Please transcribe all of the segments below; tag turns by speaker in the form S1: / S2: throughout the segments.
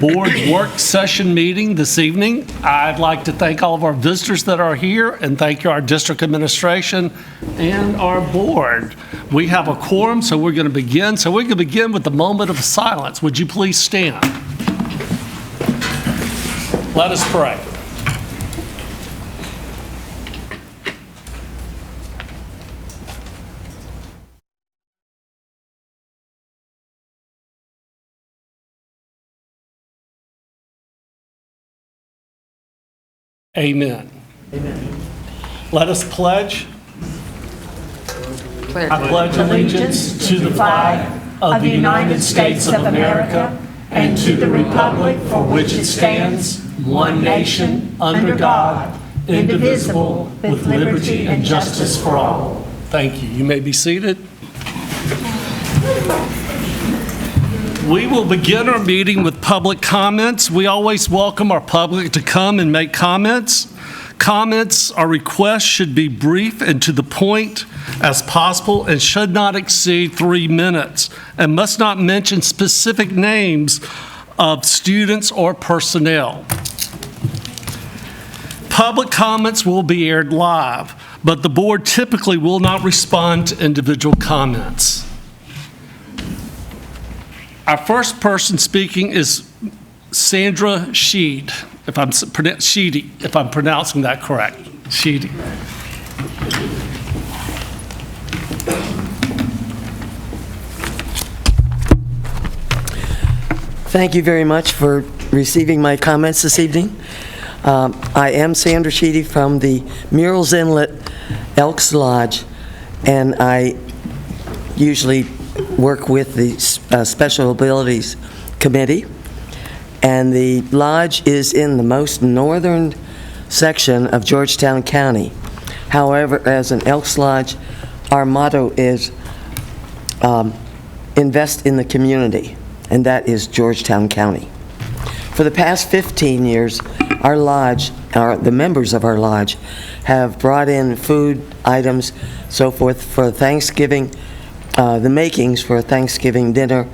S1: board work session meeting this evening. I'd like to thank all of our visitors that are here and thank our district administration and our board. We have a quorum, so we're going to begin. So we're going to begin with the moment of silence. Would you please stand? Let us pray. Amen. Amen. Let us pledge. I pledge allegiance to the flag of the United States of America and to the republic for which it stands, one nation, under God, indivisible, with liberty and justice for all. Thank you. You may be seated. We will begin our meeting with public comments. We always welcome our public to come and make comments. Comments or requests should be brief and to the point as possible and should not exceed 3 minutes and must not mention specific names of students or personnel. Public comments will be aired live, but the board typically will not respond to individual comments. Our first person speaking is Sandra Sheedy, if I'm pronouncing that correct. Sheedy.
S2: Thank you very much for receiving my comments this evening. I am Sandra Sheedy from the Murals Inlet Elks Lodge, and I usually work with the Special Abilities Committee, and the lodge is in the most northern section of Georgetown County. However, as an Elks Lodge, our motto is invest in the community, and that is Georgetown County. For the past 15 years, our lodge, the members of our lodge, have brought in food items, so forth, for Thanksgiving, the makings for a Thanksgiving dinner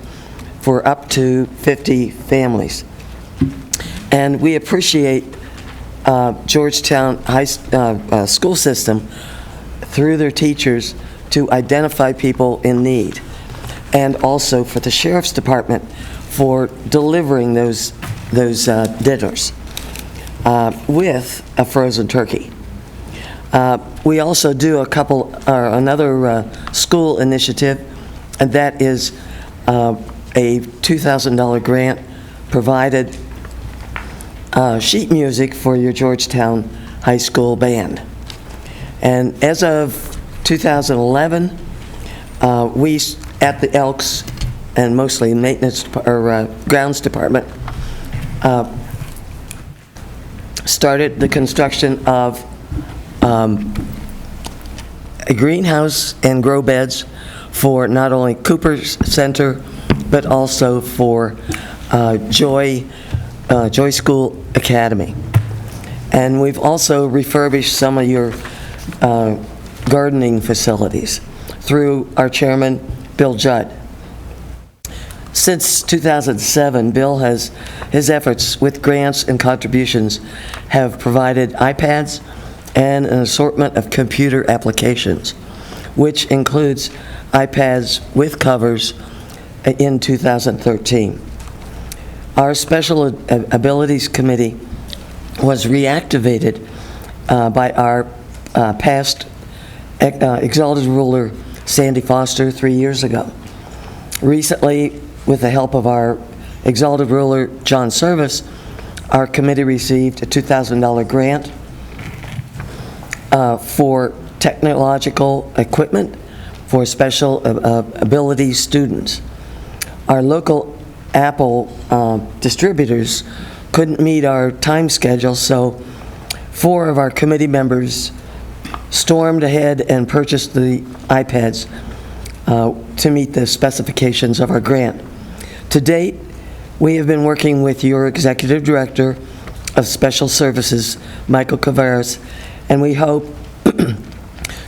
S2: for up to 50 families. And we appreciate Georgetown school system through their teachers to identify people in need, and also for the Sheriff's Department for delivering those dinners with a frozen turkey. We also do another school initiative, and that is a $2,000 grant provided sheet music for your Georgetown High School band. And as of 2011, we at the Elks and mostly maintenance or grounds department started the construction of a greenhouse and grow beds for not only Cooper's Center, but also for Joy School Academy. And we've also refurbished some of your gardening facilities through our chairman, Bill Judd. Since 2007, Bill his efforts with grants and contributions have provided iPads and an assortment of computer applications, which includes iPads with covers in 2013. Our Special Abilities Committee was reactivated by our past exalted ruler, Sandy Foster, 3 years ago. Recently, with the help of our exalted ruler, John Service, our committee received a $2,000 grant for technological equipment for special ability students. Our local Apple distributors couldn't meet our time schedule, so 4 of our committee members stormed ahead and purchased the iPads to meet the specifications of our grant. To date, we have been working with your Executive Director of Special Services, Michael Cavares, and we hope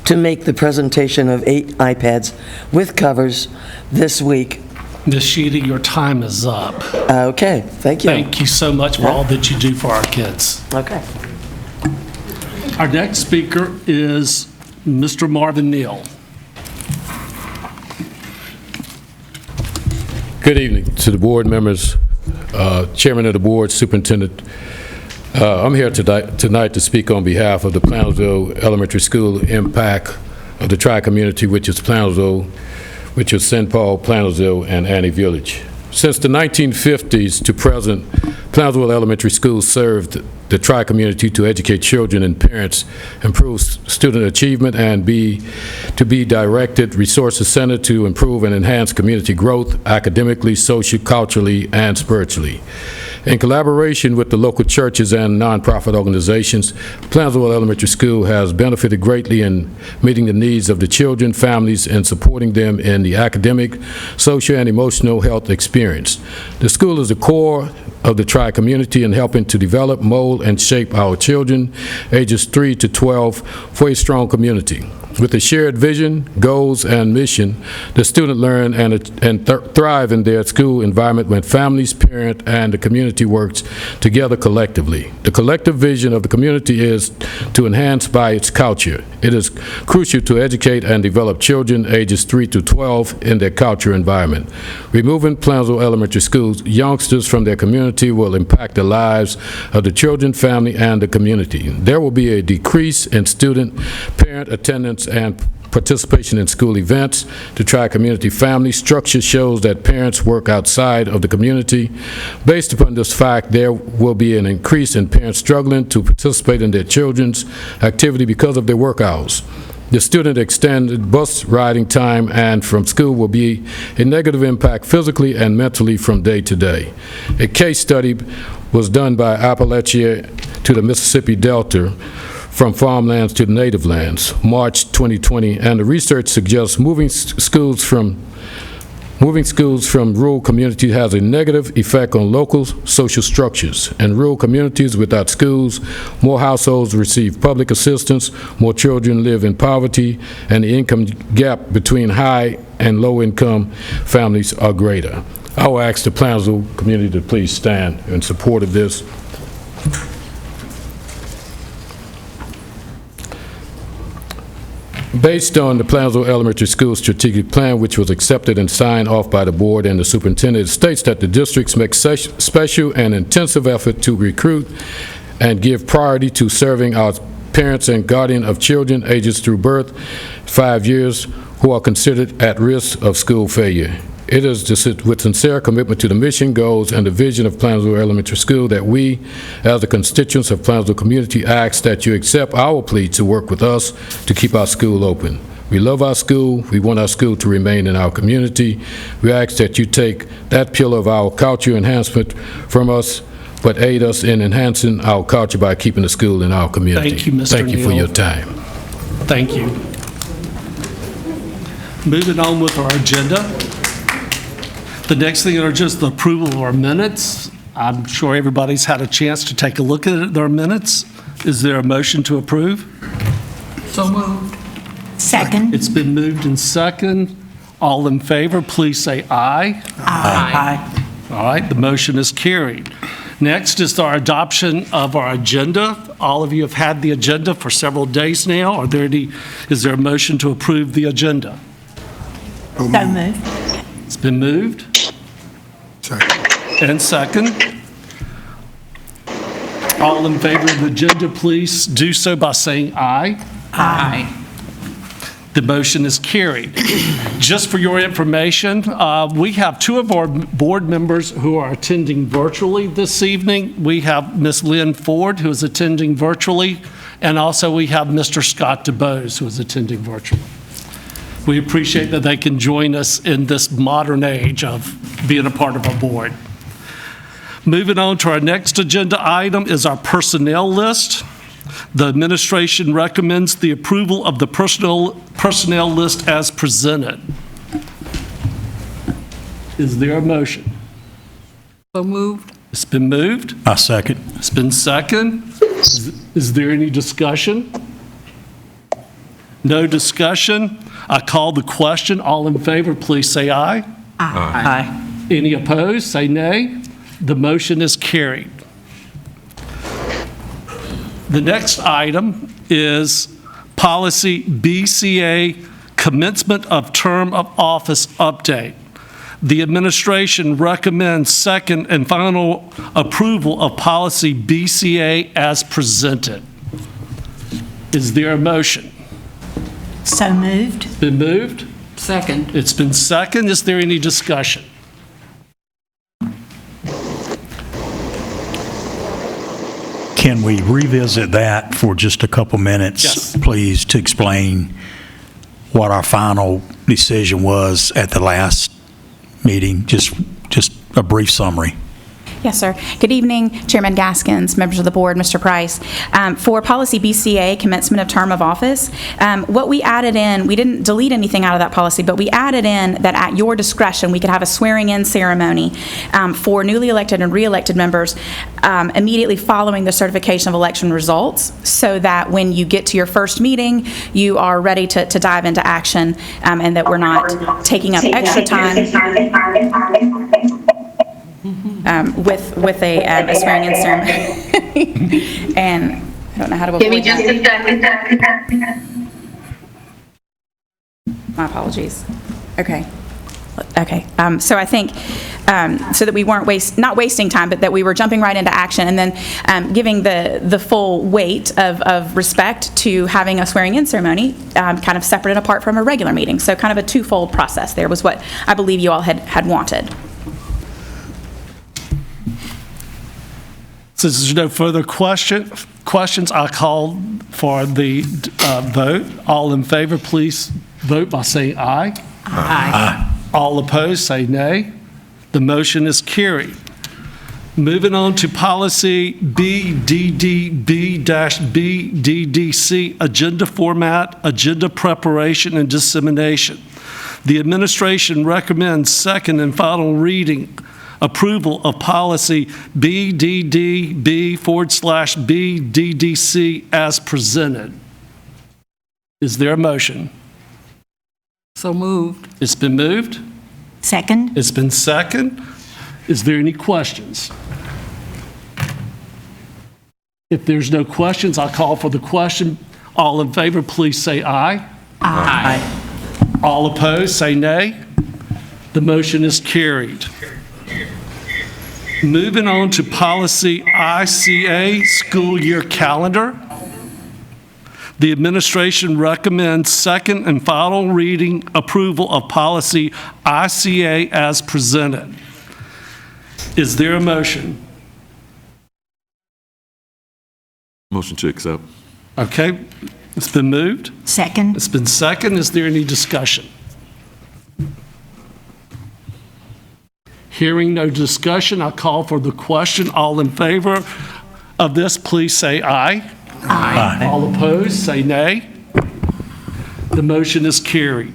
S2: to make the presentation of 8 iPads with covers this week
S1: Ms. Sheedy, your time is up.
S2: Okay, thank you.
S1: Thank you so much for all that you do for our kids.
S2: Okay.
S1: Our next speaker is Mr. Marvin Neal.
S3: Good evening to the board members, Chairman of the Board, Superintendent. I'm here tonight to speak on behalf of the Plainsville Elementary School impact of the tri-community, which is Plainsville, which is St. Paul, Plainsville, and Annie Village. Since the 1950s to present, Plainsville Elementary School served the tri-community to educate children and parents, improve student achievement, and to be directed resources centered to improve and enhance community growth academically, socially, culturally, and spiritually. In collaboration with the local churches and nonprofit organizations, Plainsville Elementary School has benefited greatly in meeting the needs of the children, families, and supporting them in the academic, social, and emotional health experience. The school is the core of the tri-community in helping to develop, mold, and shape our children, ages 3 to 12, for a strong community. With a shared vision, goals, and mission, the students learn and thrive in their school environment when families, parents, and the community works together collectively. The collective vision of the community is to enhance by its culture. It is crucial to educate and develop children ages 3 to 12 in their culture environment. Removing Plainsville Elementary School's youngsters from their community will impact the lives of the children, family, and the community. There will be a decrease in student, parent attendance, and participation in school events. The tri-community family structure shows that parents work outside of the community. Based upon this fact, there will be an increase in parents struggling to participate in their children's activity because of their work hours. The student extended bus riding time and from school will be a negative impact physically and mentally from day to day. A case study was done by Appalachia to the Mississippi Delta, from farmlands to the native lands, March 2020, and the research suggests moving schools from rural communities has a negative effect on local social structures. In rural communities without schools, more households receive public assistance, more children live in poverty, and the income gap between high and low income families are greater. I will ask the Plainsville community to please stand in support of this. Based on the Plainsville Elementary School strategic plan, which was accepted and signed off by the board and the superintendent, it states that the districts make special and intensive effort to recruit and give priority to serving our parents and guardians of children ages through birth 5 years who are considered at risk of school failure. It is with sincere commitment to the mission, goals, and the vision of Plainsville Elementary School that we, as the constituents of Plainsville community, ask that you accept our plea to work with us to keep our school open. We love our school. We want our school to remain in our community. We ask that you take that pillar of our culture enhancement from us, but aid us in enhancing our culture by keeping the school in our community.
S1: Thank you, Mr.
S3: Thank you for
S1: Neal.
S3: your time.
S1: Thank you. Moving on with our agenda. The next thing are just the approval of our minutes. I'm sure everybody's had a chance to take a look at their minutes. Is there a motion to approve?
S4: So moved.
S5: Second.
S1: It's been moved and second. All in favor, please say aye.
S4: Aye.
S1: All right, the motion is carried. Next is our adoption of our agenda. All of you have had the agenda for several days now. Is there a motion to approve the agenda?
S5: So moved.
S1: It's been moved. And second. All in favor of the agenda, please do so by saying aye.
S4: Aye.
S1: The motion is carried. Just for your information, we have two of our board members who are attending virtually this evening. We have Ms. Lynn Ford, who is attending virtually, and also we have Mr. Scott DeBose, who is attending virtually. We appreciate that they can join us in this modern age of being a part of our board. Moving on to our next agenda item is our personnel list. The administration recommends the approval of the personnel list as presented. Is there a motion?
S4: So moved.
S1: It's been moved.
S6: I second.
S1: It's been second. Is there any discussion? No discussion. I call the question. All in favor, please say aye.
S4: Aye.
S1: Any opposed, say nay. The motion is carried. The next item is policy BCA, commencement of term of office update. The administration recommends second and final approval of policy BCA as presented. Is there a motion?
S5: So moved.
S1: Been moved?
S4: Second.
S1: It's been second. Is there any discussion?
S6: Can we revisit that for just a couple minutes,
S1: Yes.
S6: please, to explain what our final decision was at the last meeting? Just a brief summary.
S7: Yes, sir. Good evening, Chairman Gaskins, members of the board, Mr. Price. For policy BCA, commencement of term of office, what we added in, we didn't delete anything out of that policy, but we added in that at your discretion, we could have a swearing-in ceremony for newly elected and re-elected members immediately following the certification of election results, so that when you get to your first meeting, you are ready to dive into action, and that we're not taking up extra time with a swearing-in ceremony. And I don't know how to
S8: Give me
S7: avoid
S8: just
S7: that.
S8: a second.
S7: My apologies. Okay. Okay. So I think, so that we weren't not wasting time, but that we were jumping right into action, and then giving the full weight of respect to having a swearing-in ceremony, kind of separate and apart from a regular meeting. So kind of a twofold process there was what I believe you all had wanted.
S1: Since there's no further questions, I call for the vote. All in favor, please vote by saying aye.
S4: Aye.
S1: All opposed, say nay. The motion is carried. Moving on to policy BDDB-BDDC, agenda format, agenda preparation, and dissemination. The administration recommends second and final reading approval of policy BDDB/BDDC as presented. Is there a motion?
S4: So moved.
S1: It's been moved.
S5: Second.
S1: It's been second. Is there any questions? If there's no questions, I'll call for the question. All in favor, please say aye.
S4: Aye.
S1: All opposed, say nay. The motion is carried. Moving on to policy ICA, school year calendar. The administration recommends second and final reading approval of policy ICA as presented. Is there a motion?
S9: Motion to accept.
S1: Okay, it's been moved.
S5: Second.
S1: It's been second. Is there any discussion? Hearing no discussion, I'll call for the question. All in favor of this, please say aye.
S6: Aye.
S1: All opposed, say nay. The motion is carried.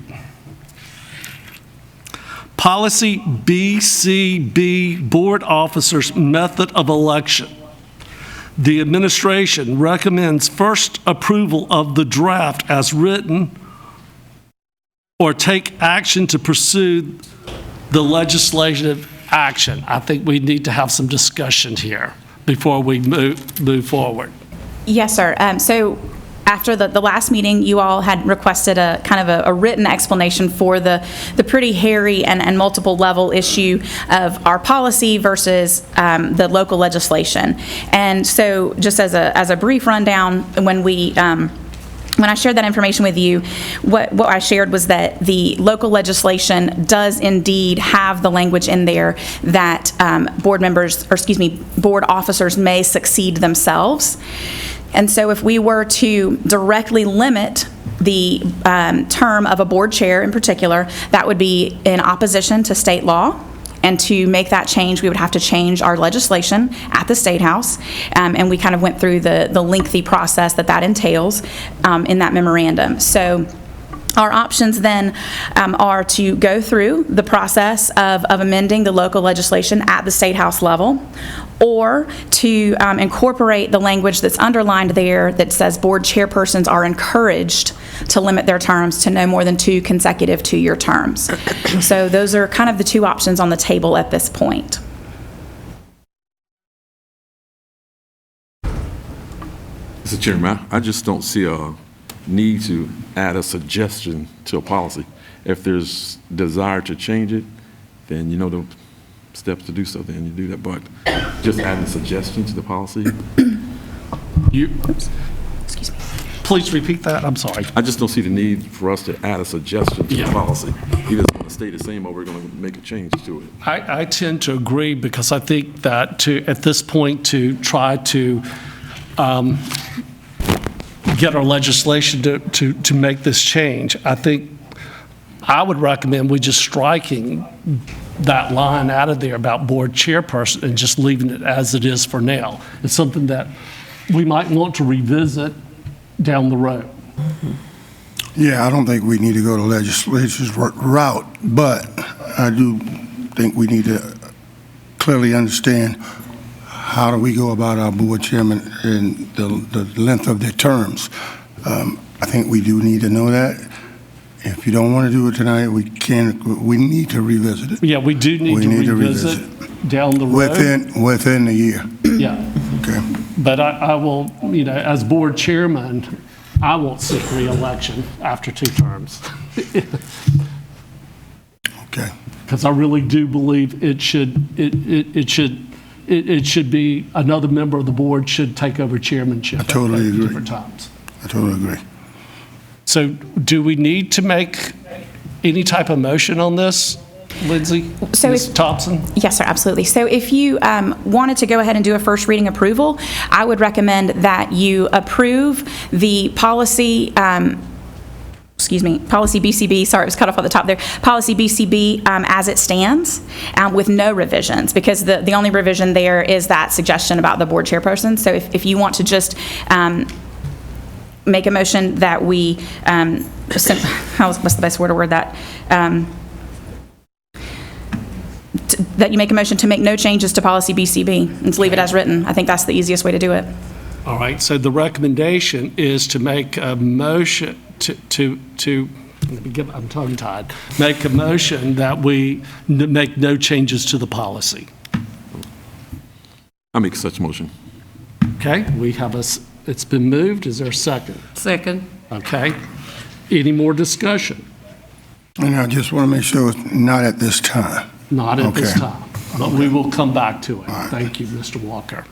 S1: Policy BCB, Board Officers' Method of Election. The administration recommends first approval of the draft as written, or take action to pursue the legislative action. I think we need to have some discussion here before we move forward.
S7: Yes, sir. So after the last meeting, you all had requested a kind of a written explanation for the pretty hairy and multiple level issue of our policy versus the local legislation. And so just as a brief rundown, when I shared that information with you, what I shared was that the local legislation does indeed have the language in there that board officers may succeed themselves. And so if we were to directly limit the term of a board chair in particular, that would be in opposition to state law. And to make that change, we would have to change our legislation at the State House. And we kind of went through the lengthy process that entails in that memorandum. So Our options then are to go through the process of amending the local legislation at the State House level, or to incorporate the language that's underlined there that says board chairpersons are encouraged to limit their terms to no more than 2 consecutive 2-year terms. So those are kind of the 2 options on the table at this point.
S9: Mr. Chairman, I just don't see a need to add a suggestion to a policy. If there's desire to change it, then you know the steps to do so, then you do that. But just adding a suggestion to the policy,
S7: Excuse me.
S1: Please repeat that, I'm sorry.
S9: I just don't see the need for us to add a suggestion to
S1: Yeah.
S9: the policy. Either it's going to stay the same or we're going to make a change to it.
S1: I tend to agree, because I think that at this point, to try to get our legislation to make this change, I think I would recommend we just striking that line out of there about board chairperson and just leaving it as it is for now. It's something that we might want to revisit down the road.
S8: Yeah, I don't think we need to go the legislature's route, but I do think we need to clearly understand how do we go about our board chairman and the length of their terms. I think we do need to know that. If you don't want to do it tonight, we need to revisit it.
S1: Yeah, we do need to revisit down the road.
S8: Within the year.
S1: Yeah.
S8: Okay.
S1: But I will, as board chairman, I won't seek re-election after 2 terms.
S8: Okay.
S1: Because I really do believe it should be, another member of the board should take over chairmanship.
S8: I totally
S1: at
S8: agree.
S1: different times.
S8: I totally agree.
S1: So do we need to make any type of motion on this, Lindsay?
S7: So
S1: Ms. Thompson?
S7: Yes, sir, absolutely. So if you wanted to go ahead and do a first reading approval, I would recommend that you approve the policy, policy BCB, sorry, it was cut off at the top there, policy BCB as it stands, with no revisions, because the only revision there is that suggestion about the board chairperson. So if you want to just make a motion that we, what's the best word to word that? That you make a motion to make no changes to policy BCB and to leave it as written. I think that's the easiest way to do it.
S1: All right, so the recommendation is to make a motion I'm tongue-tied, make a motion that we make no changes to the policy.
S9: I make such motion.
S1: Okay, it's been moved. Is there a second?
S4: Second.
S1: Okay. Any more discussion?
S8: And I just want to make sure it's not at this time.
S1: Not at this
S8: Okay.
S1: time, but we will come back to it. Thank you, Mr. Walker.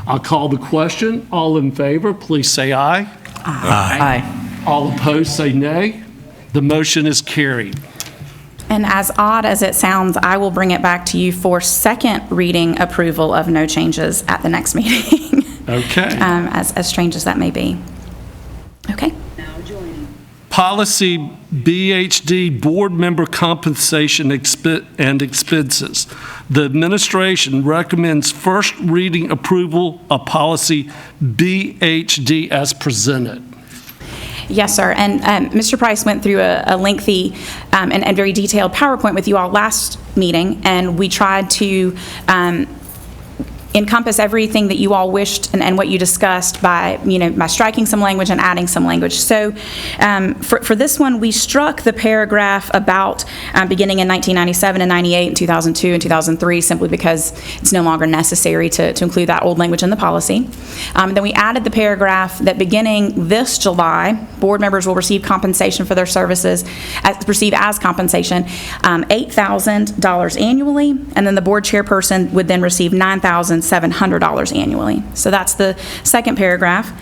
S1: I'll call the question. All in favor, please say aye.
S4: Aye.
S1: All opposed, say nay. The motion is carried.
S7: And as odd as it sounds, I will bring it back to you for second reading approval of no changes at the next meeting.
S1: Okay.
S7: As strange as that may be. Okay.
S1: Policy BHD, Board Member Compensation and Expenses. The administration recommends first reading approval of policy BHD as presented.
S7: Yes, sir. And Mr. Price went through a lengthy and very detailed PowerPoint with you all last meeting, and we tried to encompass everything that you all wished and what you discussed by striking some language and adding some language. So for this one, we struck the paragraph about beginning in 1997 and 98 and 2002 and 2003 simply because it's no longer necessary to include that old language in the policy. Then we added the paragraph that beginning this July, board members will receive compensation for their services, receive as compensation, $8,000 annually, and then the board chairperson would then receive $9,700 annually. So that's the second paragraph.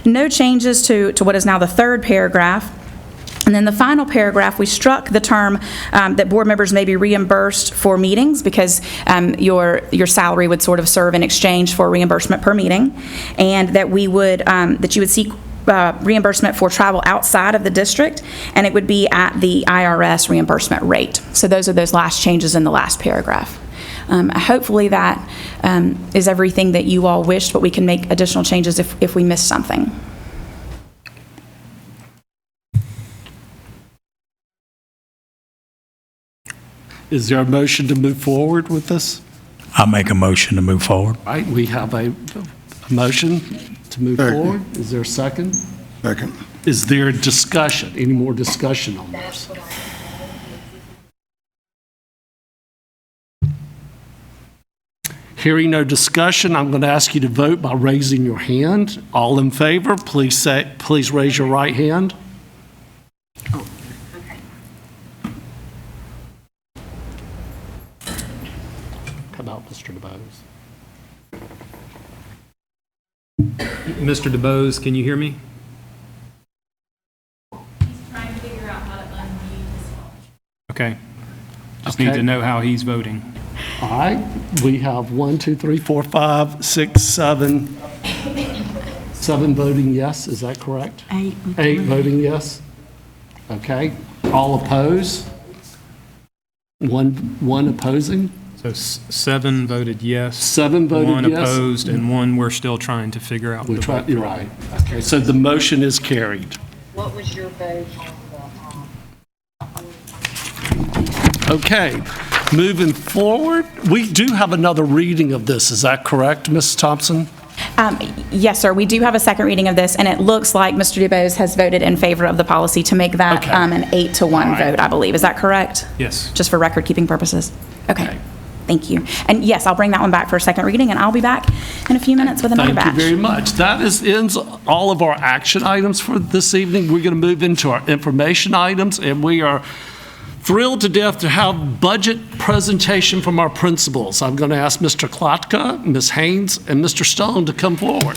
S7: No changes to what is now the third paragraph. And then the final paragraph, we struck the term that board members may be reimbursed for meetings because your salary would sort of serve in exchange for reimbursement per meeting, and that we would that you would seek reimbursement for travel outside of the district, and it would be at the IRS reimbursement rate. So those are those last changes in the last paragraph. Hopefully that is everything that you all wished, but we can make additional changes if we missed something.
S1: Is there a motion to move forward with this?
S6: I make a motion to move forward.
S1: All right, we have a motion to move
S8: Second.
S1: forward. Is there a second?
S8: Second.
S1: Is there discussion, any more discussion on this? Hearing no discussion, I'm going to ask you to vote by raising your hand. All in favor, please raise your right hand. How about Mr. DeBose?
S10: Mr. DeBose, can you hear me?
S7: Trying to figure out how to unmute his phone.
S10: Okay. Just need
S1: Okay.
S10: to know how he's voting.
S1: All right, we have 1, 2, 3, 4, 5, 6, 7. 7 voting yes, is that correct?
S5: 8.
S1: 8 voting yes? Okay. All opposed? One opposing?
S10: So 7 voted yes.
S1: 7 voted yes?
S10: 1 opposed, and 1 we're still trying to figure out.
S1: We
S10: the
S1: tried,
S10: vote.
S1: you're right. Okay, so the motion is carried.
S11: What was your vote on
S1: Okay, moving forward, we do have another reading of this, is that correct, Ms. Thompson?
S7: Yes, sir. We do have a second reading of this, and it looks like Mr. DuBose has voted in favor of the policy to make that
S1: Okay.
S7: an 8-to-1 vote, I believe. Is that correct?
S10: Yes.
S7: Just for record-keeping purposes?
S1: Okay.
S7: Okay. Thank you. And yes, I'll bring that one back for a second reading, and I'll be back in a few minutes with another batch.
S1: Thank you very much. That ends all of our action items for this evening. We're going to move into our information items, and we are thrilled to death to have budget presentation from our principals. I'm going to ask Mr. Klotka, Ms. Haynes, and Mr. Stone to come forward.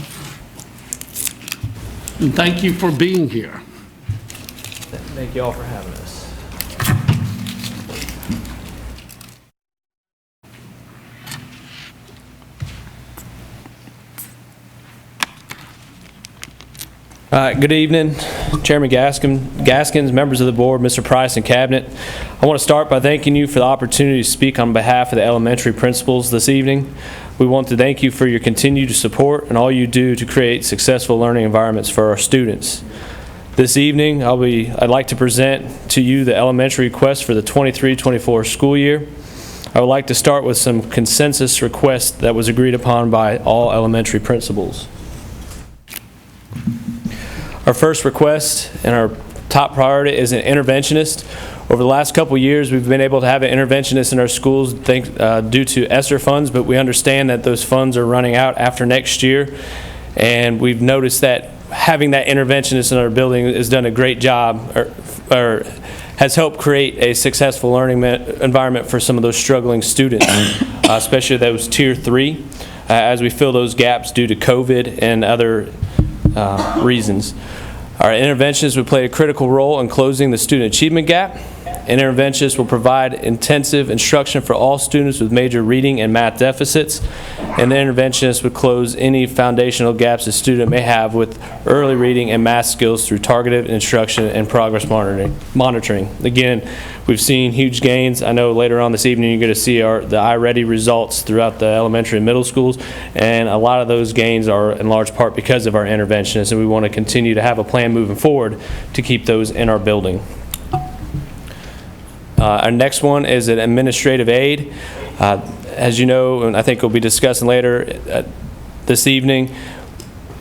S1: And thank you for being here.
S12: Thank you all for having us. Good evening, Chairman Gaskins, members of the board, Mr. Price, and Cabinet. I want to start by thanking you for the opportunity to speak on behalf of the elementary principals this evening. We want to thank you for your continued support and all you do to create successful learning environments for our students. This evening, I'd like to present to you the elementary request for the 23-24 school year. I would like to start with some consensus requests that was agreed upon by all elementary principals. Our first request and our top priority is an interventionist. Over the last couple years, we've been able to have an interventionist in our schools due to ESSER funds, but we understand that those funds are running out after next year. And we've noticed that having that interventionist in our building has done a great job or has helped create a successful learning environment for some of those struggling students, especially those Tier 3, as we fill those gaps due to COVID and other reasons. Our interventionists will play a critical role in closing the student achievement gap. Interventionists will provide intensive instruction for all students with major reading and math deficits, and the interventionist would close any foundational gaps a student may have with early reading and math skills through targeted instruction and progress monitoring. Again, we've seen huge gains. I know later on this evening you're going to see the iReady results throughout the elementary and middle schools, and a lot of those gains are in large part because of our interventionists, and we want to continue to have a plan moving forward to keep those in our building. Our next one is an administrative aid. As you know, and I think we'll be discussing later this evening,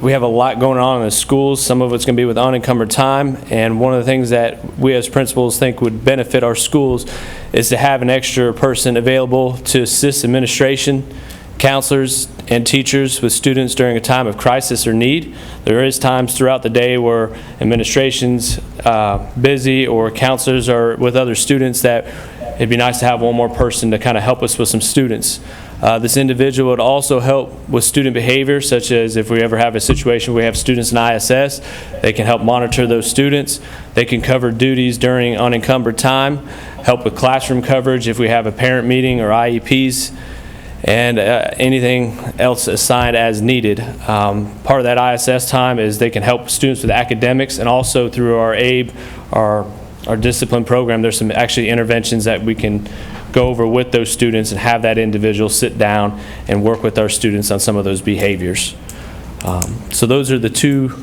S12: we have a lot going on in the schools. Some of it's going to be with unencumbered time, and one of the things that we as principals think would benefit our schools is to have an extra person available to assist administration, counselors, and teachers with students during a time of crisis or need. There is times throughout the day where administration's busy or counselors are with other students that it'd be nice to have one more person to kind of help us with some students. This individual would also help with student behavior, such as if we ever have a situation where we have students in ISS, they can help monitor those students. They can cover duties during unencumbered time, help with classroom coverage if we have a parent meeting or IEPs, and anything else assigned as needed. Part of that ISS time is they can help students with academics, and also through our ABE, our discipline program, there's some actually interventions that we can go over with those students and have that individual sit down and work with our students on some of those behaviors. So those are the two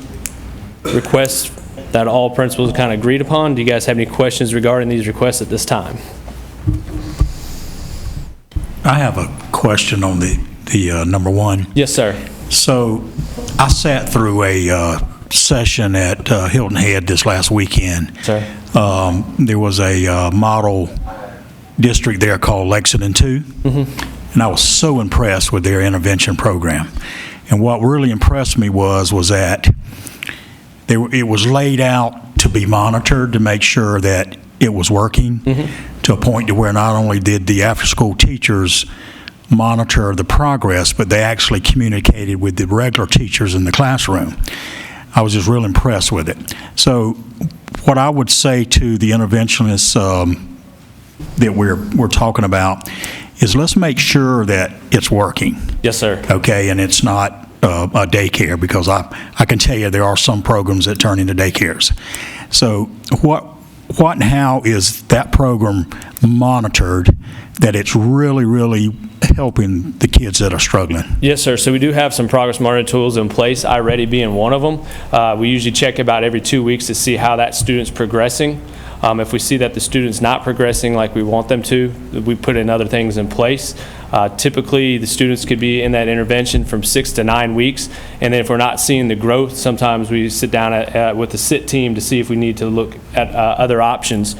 S12: requests that all principals kind of agreed upon. Do you guys have any questions regarding these requests at this time?
S6: I have a question on the number one.
S12: Yes, sir.
S6: So I sat through a session at Hilton Head this last weekend.
S12: Sir.
S6: There was a model district there called Lexington 2, and I was so impressed with their intervention program. And what really impressed me was that it was laid out to be monitored to make sure that it was working to a point to where not only did the after-school teachers monitor the progress, but they actually communicated with the regular teachers in the classroom. I was just real impressed with it. So what I would say to the interventionists that we're talking about is let's make sure that it's working.
S12: Yes, sir.
S6: Okay, and it's not a daycare, because I can tell you there are some programs that turn into daycares. So what and how is that program monitored that it's really, really helping the kids that are struggling?
S12: Yes, sir. So we do have some progress monitoring tools in place, iReady being one of them. We usually check about every 2 weeks to see how that student's progressing. If we see that the student's not progressing like we want them to, we put in other things in place. Typically, the students could be in that intervention from 6 to 9 weeks, and then if we're not seeing the growth, sometimes we sit down with the SIT team to see if we need to look at other options.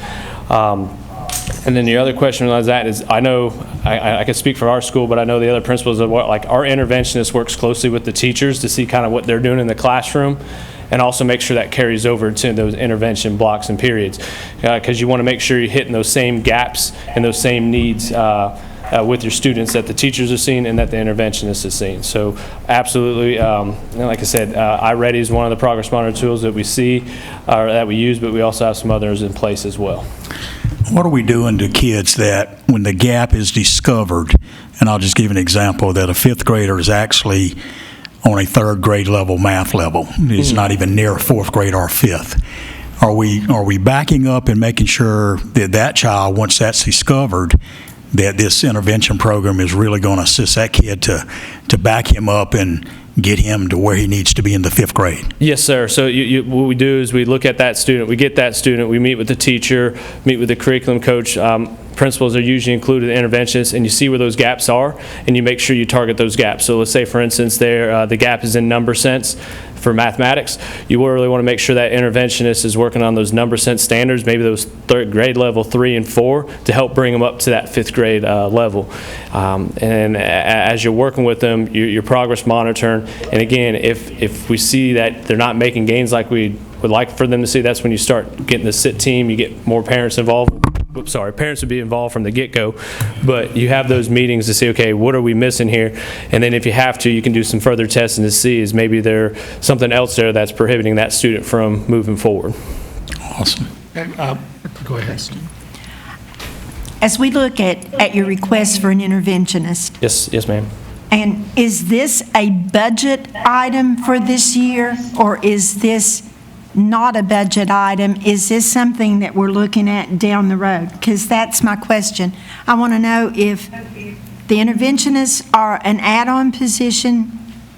S12: And then the other question on that is, I know, I can speak for our school, but I know the other principals, like our interventionist works closely with the teachers to see kind of what they're doing in the classroom, and also make sure that carries over to those intervention blocks and periods. Because you want to make sure you're hitting those same gaps and those same needs with your students that the teachers are seeing and that the interventionist is seeing. So absolutely, like I said, iReady is one of the progress monitor tools that we see, or that we use, but we also have some others in place as well.
S6: What are we doing to kids that when the gap is discovered, and I'll just give an example, that a fifth grader is actually on a third grade level math level. It's not even near fourth grade or fifth. Are we backing up and making sure that that child, once that's discovered, that this intervention program is really going to assist that kid to back him up and get him to where he needs to be in the fifth grade?
S12: Yes, sir. So what we do is we look at that student, we get that student, we meet with the teacher, meet with the curriculum coach. Principals are usually included in interventionists, and you see where those gaps are, and you make sure you target those gaps. So let's say, for instance, the gap is in number sense for mathematics. You really want to make sure that interventionist is working on those number sense standards, maybe those third grade level 3 and 4, to help bring them up to that fifth grade level. And as you're working with them, you're progress monitoring. And again, if we see that they're not making gains like we would like for them to see, that's when you start getting the SIT team, you get more parents involved. Oops, sorry, parents would be involved from the get-go, but you have those meetings to see, okay, what are we missing here? And then if you have to, you can do some further testing to see is maybe there's something else there that's prohibiting that student from moving forward.
S6: Awesome.
S1: Go ahead.
S5: As we look at your request for an interventionist,
S12: Yes, ma'am.
S5: and is this a budget item for this year, or is this not a budget item? Is this something that we're looking at down the road? Because that's my question. I want to know if the interventionists are an add-on position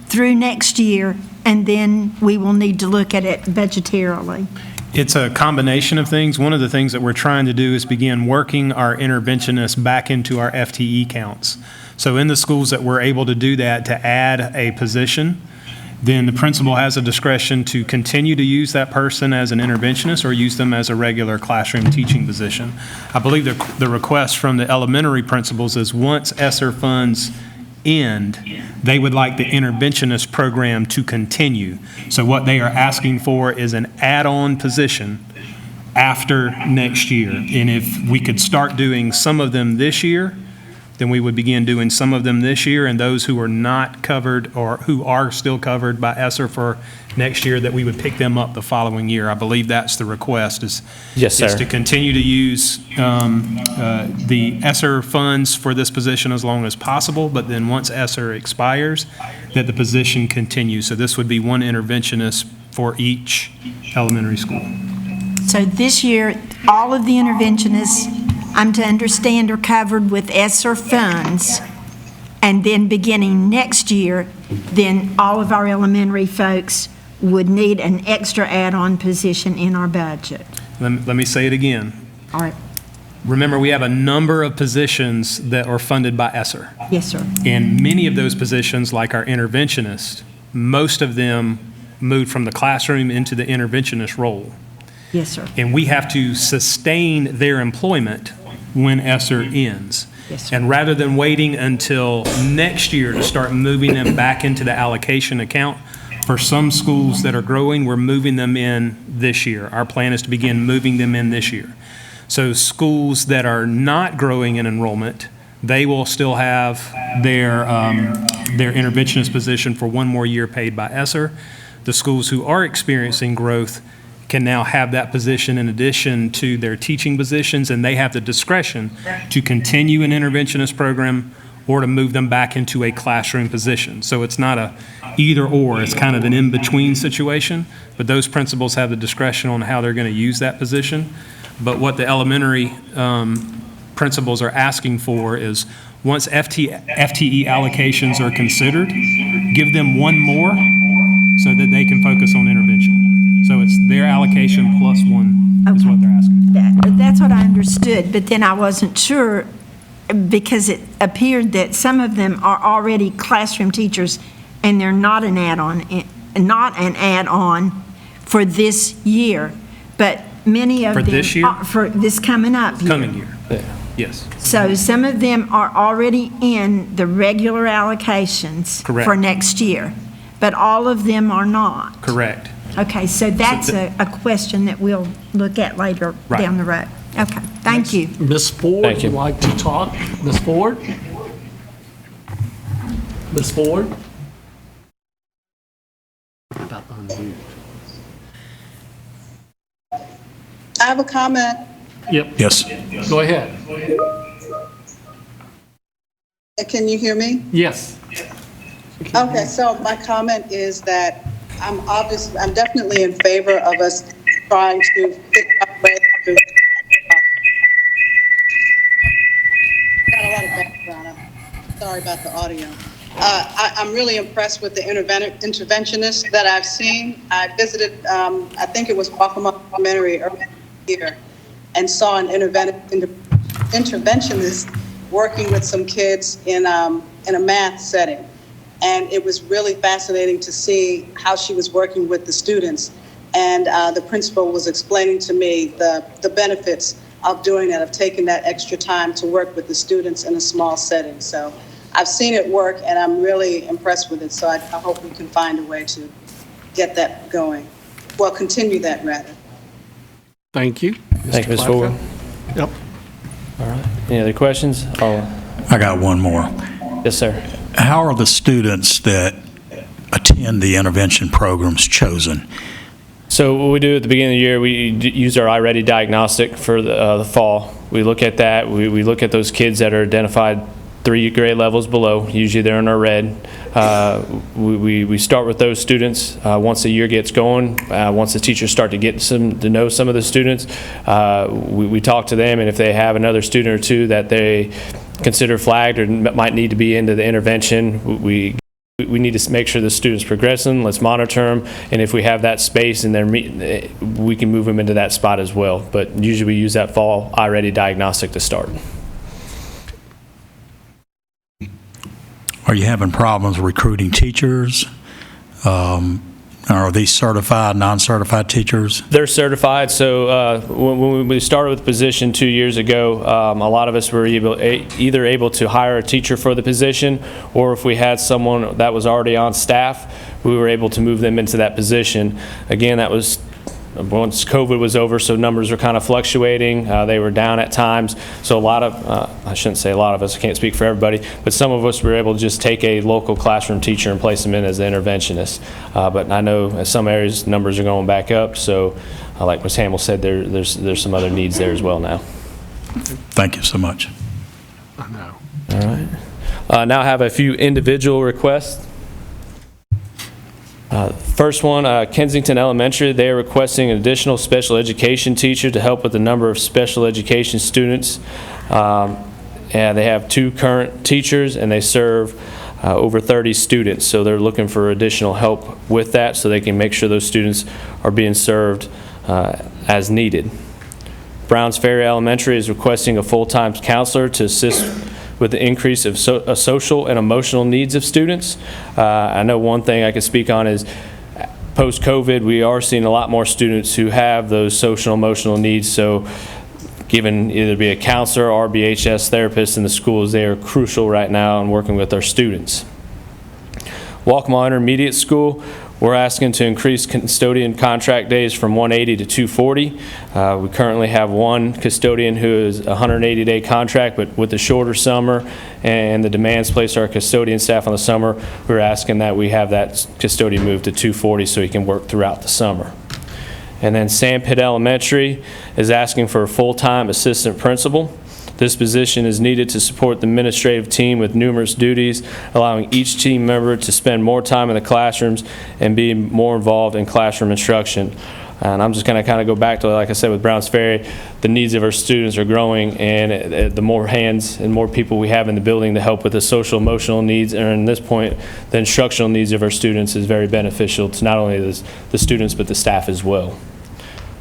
S5: through next year, and then we will need to look at it budgetarily.
S10: It's a combination of things. One of the things that we're trying to do is begin working our interventionists back into our FTE counts. So in the schools that we're able to do that, to add a position, then the principal has a discretion to continue to use that person as an interventionist or use them as a regular classroom teaching position. I believe the request from the elementary principals is once ESSER funds end, they would like the interventionist program to continue. So what they are asking for is an add-on position after next year. And if we could start doing some of them this year, then we would begin doing some of them this year, and those who are not covered or who are still covered by ESSER for next year, that we would pick them up the following year. I believe that's the request,
S12: Yes, sir.
S10: is to continue to use the ESSER funds for this position as long as possible, but then once ESSER expires, that the position continues. So this would be one interventionist for each elementary school.
S5: So this year, all of the interventionists, I'm to understand, are covered with ESSER funds, and then beginning next year, then all of our elementary folks would need an extra add-on position in our budget.
S10: Let me say it again.
S5: All right.
S10: Remember, we have a number of positions that are funded by ESSER.
S5: Yes, sir.
S10: And many of those positions, like our interventionist, most of them moved from the classroom into the interventionist role.
S5: Yes, sir.
S10: And we have to sustain their employment when ESSER ends.
S5: Yes, sir.
S10: And rather than waiting until next year to start moving them back into the allocation account, for some schools that are growing, we're moving them in this year. Our plan is to begin moving them in this year. So schools that are not growing in enrollment, they will still have their interventionist position for one more year paid by ESSER. The schools who are experiencing growth can now have that position in addition to their teaching positions, and they have the discretion to continue an interventionist program or to move them back into a classroom position. So it's not a either or, it's kind of an in-between situation, but those principals have the discretion on how they're going to use that position. But what the elementary principals are asking for is, once FTE allocations are considered, give them one more so that they can focus on intervention. So it's their allocation plus one is what they're asking.
S5: That's what I understood, but then I wasn't sure because it appeared that some of them are already classroom teachers and they're not an add-on for this year, but many of them.
S10: For this year?
S5: For this coming up year.
S10: Coming year, yes.
S5: So some of them are already in the regular allocations.
S10: Correct.
S5: For next year, but all of them are not.
S10: Correct.
S5: Okay, so that's a question that we'll look at later
S10: Right.
S5: down the road. Okay, thank you.
S1: Ms. Ford
S12: Thank you.
S1: would like to talk. Ms. Ford? Ms. Ford? About unmute.
S11: I have a comment.
S1: Yep,
S6: Yes.
S1: go ahead.
S11: Can you hear me?
S1: Yes.
S11: Okay, so my comment is that I'm definitely in favor of us trying to figure out ways to. Got a lot of background. I'm sorry about the audio. I'm really impressed with the interventionists that I've seen. I visited, I think it was Waccamaw Elementary earlier this year, and saw an interventionist working with some kids in a math setting. And it was really fascinating to see how she was working with the students. And the principal was explaining to me the benefits of doing that, of taking that extra time to work with the students in a small setting. So I've seen it work, and I'm really impressed with it. So I hope we can find a way to get that going. Well, continue that, rather.
S1: Thank you.
S12: Thank you, Ms. Ford.
S1: Yep.
S12: All right. Any other questions?
S6: I got one more.
S12: Yes, sir.
S6: How are the students that attend the intervention programs chosen?
S12: So what we do at the beginning of the year, we use our iReady diagnostic for the fall. We look at that. We look at those kids that are identified 3 grade levels below. Usually they're in our red. We start with those students. Once the year gets going, once the teachers start to get to know some of the students, we talk to them, and if they have another student or two that they consider flagged or might need to be into the intervention, we need to make sure the student's progressing. Let's monitor them, and if we have that space in there, we can move them into that spot as well. But usually we use that fall iReady diagnostic to start.
S6: Are you having problems recruiting teachers? Are these certified, non-certified teachers?
S12: They're certified, so when we started with the position 2 years ago, a lot of us were either able to hire a teacher for the position, or if we had someone that was already on staff, we were able to move them into that position. Again, that was once COVID was over, so numbers were kind of fluctuating. They were down at times. So a lot of, I shouldn't say a lot of us, I can't speak for everybody, but some of us were able to just take a local classroom teacher and place them in as an interventionist. But I know in some areas numbers are going back up, so like Ms. Hamill said, there's some other needs there as well now.
S6: Thank you so much.
S1: I know.
S12: All right. Now I have a few individual requests. First one, Kensington Elementary, they are requesting an additional special education teacher to help with the number of special education students. And they have 2 current teachers, and they serve over 30 students. So they're looking for additional help with that so they can make sure those students are being served as needed. Browns Ferry Elementary is requesting a full-time counselor to assist with the increase of social and emotional needs of students. I know one thing I can speak on is post-COVID, we are seeing a lot more students who have those social and emotional needs. So given either be a counselor or BHS therapist in the schools, they are crucial right now in working with our students. Waccamaw Intermediate School, we're asking to increase custodian contract days from 180 to 240. We currently have one custodian who is a 180-day contract, but with the shorter summer and the demands placed on our custodian staff on the summer, we're asking that we have that custodian moved to 240 so he can work throughout the summer. And then Sandpit Elementary is asking for a full-time assistant principal. This position is needed to support the administrative team with numerous duties, allowing each team member to spend more time in the classrooms and be more involved in classroom instruction. And I'm just going to kind of go back to, like I said, with Browns Ferry, the needs of our students are growing, and the more hands and more people we have in the building to help with the social, emotional needs, and at this point, the instructional needs of our students is very beneficial to not only the students, but the staff as well.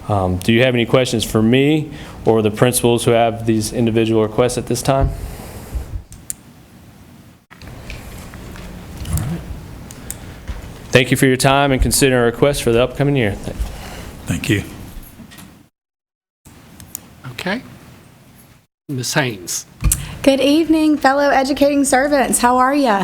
S12: Do you have any questions for me or the principals who have these individual requests at this time? Thank you for your time and considering our request for the upcoming year.
S6: Thank you.
S1: Okay. Ms. Haynes.
S13: Good evening, fellow educating servants. How are you?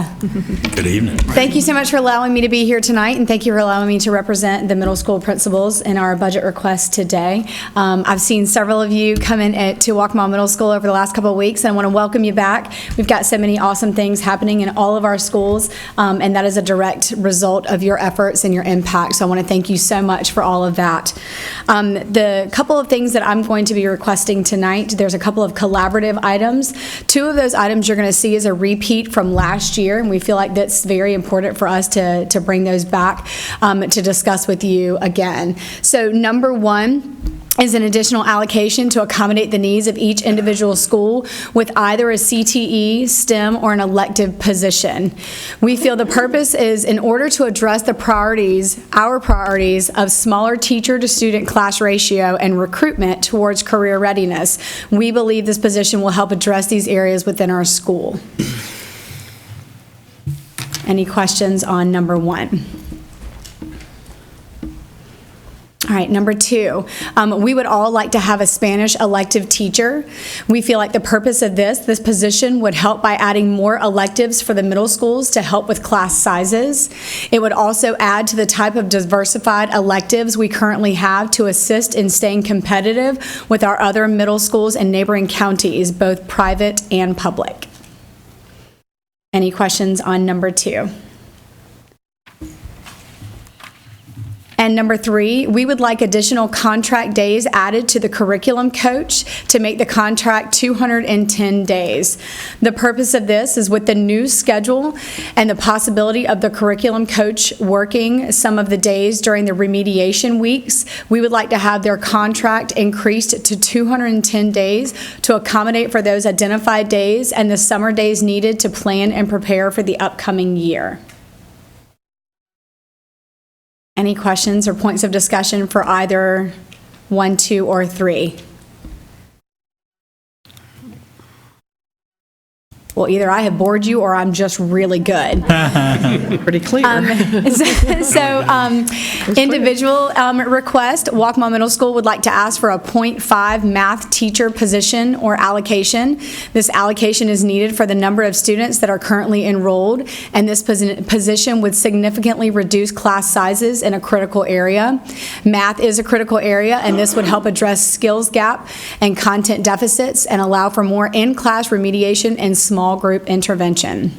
S6: Good evening.
S13: Thank you so much for allowing me to be here tonight, and thank you for allowing me to represent the middle school principals in our budget request today. I've seen several of you come in to Waccamaw Middle School over the last couple of weeks, and I want to welcome you back. We've got so many awesome things happening in all of our schools, and that is a direct result of your efforts and your impact, so I want to thank you so much for all of that. The couple of things that I'm going to be requesting tonight, there's a couple of collaborative items. Two of those items you're going to see is a repeat from last year, and we feel like that's very important for us to bring those back to discuss with you again. So number one is an additional allocation to accommodate the needs of each individual school with either a CTE, STEM, or an elective position. We feel the purpose is in order to address the priorities, our priorities of smaller teacher-to-student class ratio and recruitment towards career readiness. We believe this position will help address these areas within our school. Any questions on number one? All right, number two, we would all like to have a Spanish elective teacher. We feel like the purpose of this position would help by adding more electives for the middle schools to help with class sizes. It would also add to the type of diversified electives we currently have to assist in staying competitive with our other middle schools and neighboring counties, both private and public. Any questions on number two? And number three, we would like additional contract days added to the curriculum coach to make the contract 210 days. The purpose of this is with the new schedule and the possibility of the curriculum coach working some of the days during the remediation weeks, we would like to have their contract increased to 210 days to accommodate for those identified days and the summer days needed to plan and prepare for the upcoming year. Any questions or points of discussion for either 1, 2, or 3? Well, either I have bored you or I'm just really good.
S4: Pretty clear.
S13: Individual request, Waccamaw Middle School would like to ask for a .5 math teacher position or allocation. This allocation is needed for the number of students that are currently enrolled, and this position would significantly reduce class sizes in a critical area. Math is a critical area, and this would help address skills gap and content deficits and allow for more in-class remediation and small group intervention.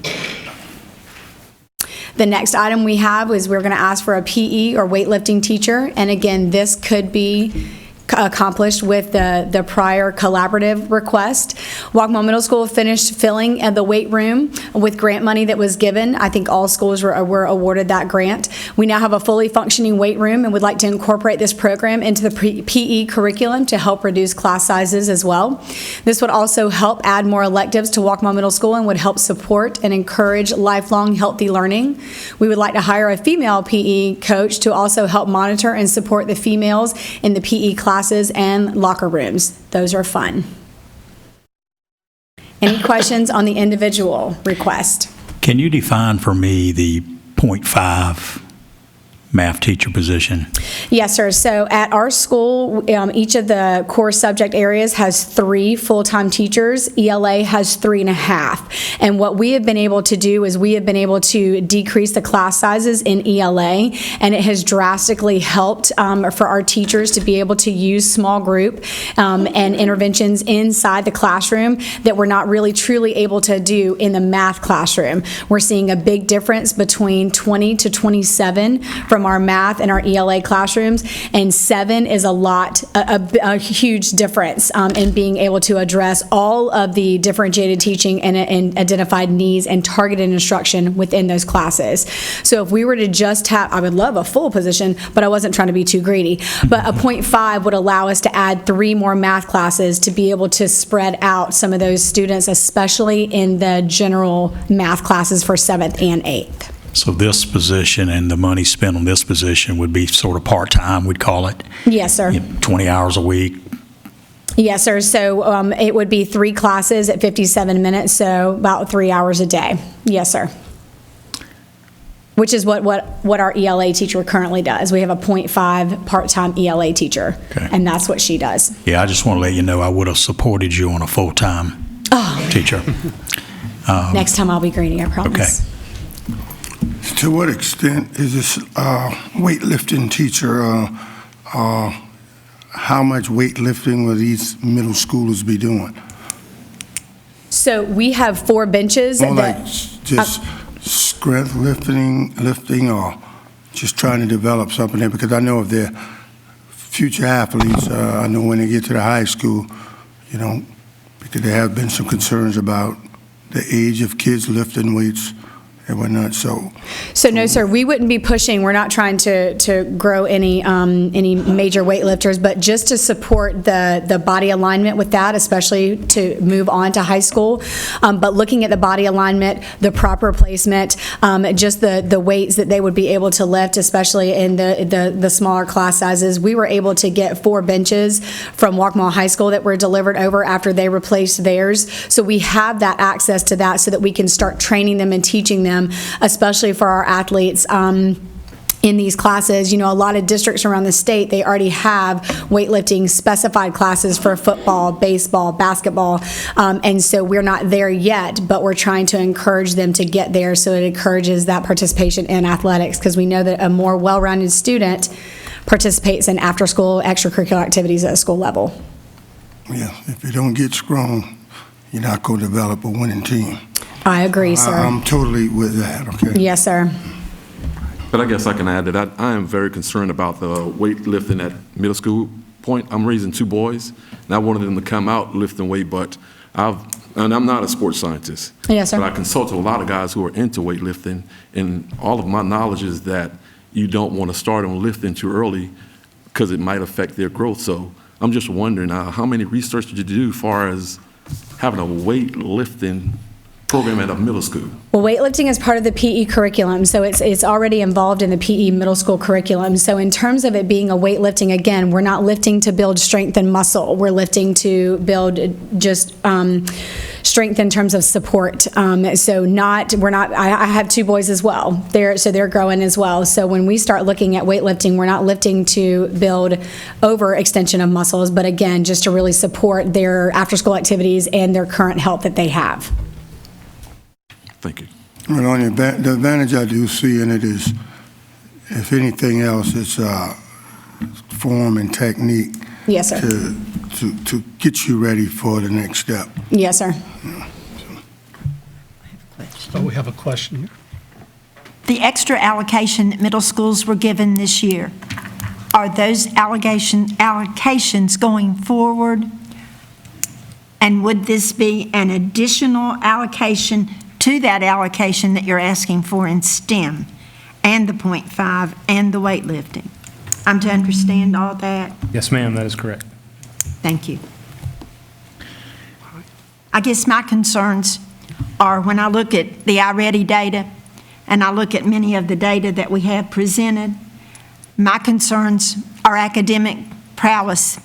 S13: The next item we have is we're going to ask for a PE or weightlifting teacher, and again, this could be accomplished with the prior collaborative request. Waccamaw Middle School finished filling the weight room with grant money that was given. I think all schools were awarded that grant. We now have a fully functioning weight room and would like to incorporate this program into the PE curriculum to help reduce class sizes as well. This would also help add more electives to Waccamaw Middle School and would help support and encourage lifelong healthy learning. We would like to hire a female PE coach to also help monitor and support the females in the PE class classes and locker rooms. Those are fun. Any questions on the individual request?
S6: Can you define for me the .5 math teacher position?
S13: Yes, sir. So at our school, each of the core subject areas has 3 full-time teachers. ELA has 3.5. And what we have been able to do is we have been able to decrease the class sizes in ELA, and it has drastically helped for our teachers to be able to use small group and interventions inside the classroom that we're not really truly able to do in the math classroom. We're seeing a big difference between 20 to 27 from our math and our ELA classrooms, and 7 is a huge difference in being able to address all of the differentiated teaching and identified needs and targeted instruction within those classes. So if we were to just have, I would love a full position, but I wasn't trying to be too greedy, but a .5 would allow us to add 3 more math classes to be able to spread out some of those students, especially in the general math classes for 7th and 8th.
S6: So this position and the money spent on this position would be sort of part-time, we'd call it?
S13: Yes, sir.
S6: 20 hours a week?
S13: Yes, sir. So it would be 3 classes at 57 minutes, so about 3 hours a day. Yes, sir. Which is what our ELA teacher currently does. We have a .5 part-time ELA teacher,
S6: Okay.
S13: and that's what she does.
S6: Yeah, I just want to let you know I would have supported you on a full-time teacher.
S13: Next time I'll be greedy, I promise.
S6: Okay.
S8: To what extent is this weightlifting teacher, how much weightlifting will these middle schoolers be doing?
S13: So we have 4 benches.
S8: More like just strength lifting, or just trying to develop something there? Because I know of their future athletes, I know when they get to the high school, because there have been some concerns about the age of kids lifting weights and whatnot, so
S13: no, sir, we wouldn't be pushing, we're not trying to grow any major weightlifters, but just to support the body alignment with that, especially to move on to high school. But looking at the body alignment, the proper placement, just the weights that they would be able to lift, especially in the smaller class sizes. We were able to get 4 benches from Walkmall High School that were delivered over after they replaced theirs. So we have that access to that so that we can start training them and teaching them, especially for our athletes in these classes. A lot of districts around the state, they already have weightlifting specified classes for football, baseball, basketball, and so we're not there yet, but we're trying to encourage them to get there so it encourages that participation in athletics, because we know that a more well-rounded student participates in after-school extracurricular activities at a school level.
S8: yeah, if you don't get strong, you're not going to develop a winning team.
S13: I agree, sir.
S8: I'm totally with that, okay?
S13: Yes, sir.
S9: But I guess I can add that I am very concerned about the weightlifting at middle school point. I'm raising 2 boys, and I wanted them to come out lifting weight, but and I'm not a sports scientist.
S13: Yes, sir.
S9: But I consult with a lot of guys who are into weightlifting, and all of my knowledge is that you don't want to start them lifting too early because it might affect their growth. So I'm just wondering, how many research did you do as far as having a weightlifting program at a middle school?
S13: Well, weightlifting is part of the PE curriculum, so it's already involved in the PE middle school curriculum. So in terms of it being a weightlifting, again, we're not lifting to build strength and muscle. We're lifting to build just strength in terms of support. I have 2 boys as well. They're growing as well. So when we start looking at weightlifting, we're not lifting to build over extension of muscles, but again, just to really support their after-school activities and their current health that they have.
S9: Thank you.
S8: Well, the advantage I do see in it is, if anything else, it's form and technique.
S13: Yes, sir.
S8: To get you ready for the next step.
S13: Yes, sir.
S1: Oh, we have a question here.
S5: The extra allocation that middle schools were given this year, are those allocations going forward? And would this be an additional allocation to that allocation that you're asking for in STEM and the .5 and the weightlifting? I'm to understand all that?
S10: Yes, ma'am, that is correct.
S5: Thank you. I guess my concerns are when I look at the iReady data and I look at many of the data that we have presented, my concerns are academic prowess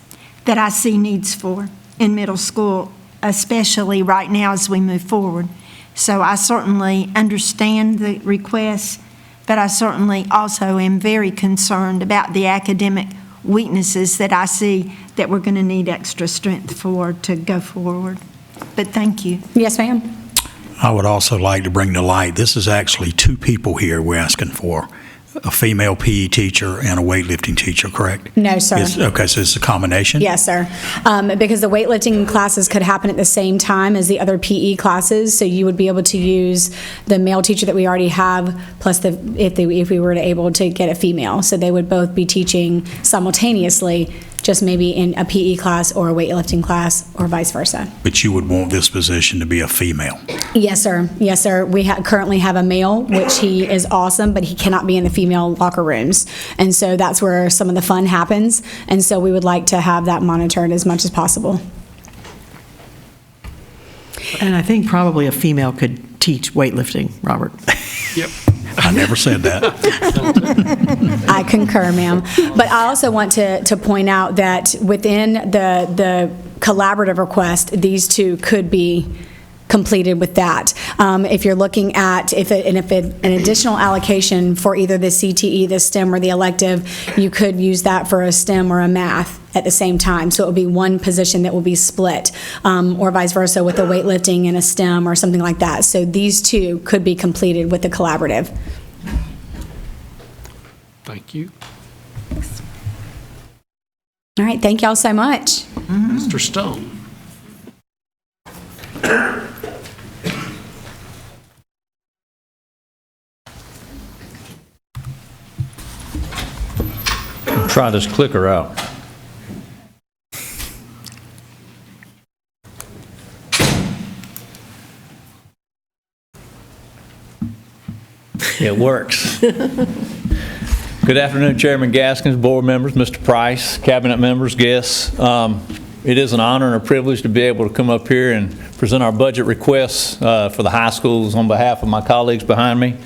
S5: that I see needs for in middle school, especially right now as we move forward. So I certainly understand the requests, but I certainly also am very concerned about the academic weaknesses that I see that we're going to need extra strength for to go forward. But thank you.
S13: Yes, ma'am.
S6: I would also like to bring to light, this is actually two people here we're asking for, a female PE teacher and a weightlifting teacher, correct?
S13: No, sir.
S6: Okay, so it's a combination?
S13: Yes, sir. Because the weightlifting classes could happen at the same time as the other PE classes, so you would be able to use the male teacher that we already have, plus if we were able to get a female. So they would both be teaching simultaneously, just maybe in a PE class or a weightlifting class or vice versa.
S6: But you would want this position to be a female?
S13: Yes, sir. Yes, sir. We currently have a male, which he is awesome, but he cannot be in the female locker rooms. And so that's where some of the fun happens. And so we would like to have that monitored as much as possible.
S14: And I think probably a female could teach weightlifting, Robert.
S1: Yep.
S6: I never said that.
S13: I concur, ma'am. But I also want to point out that within the collaborative request, these two could be completed with that. If you're looking at an additional allocation for either the CTE, the STEM, or the elective, you could use that for a STEM or a math at the same time. So it would be one position that will be split, or vice versa with a weightlifting and a STEM or something like that. So these two could be completed with the collaborative.
S1: Thank you.
S13: All right, thank y'all so much.
S1: Mr. Stone.
S15: Try this clicker out. It works. Good afternoon, Chairman Gaskins, board members, Mr. Price, cabinet members, guests. It is an honor and a privilege to be able to come up here and present our budget requests for the high schools on behalf of my colleagues behind me.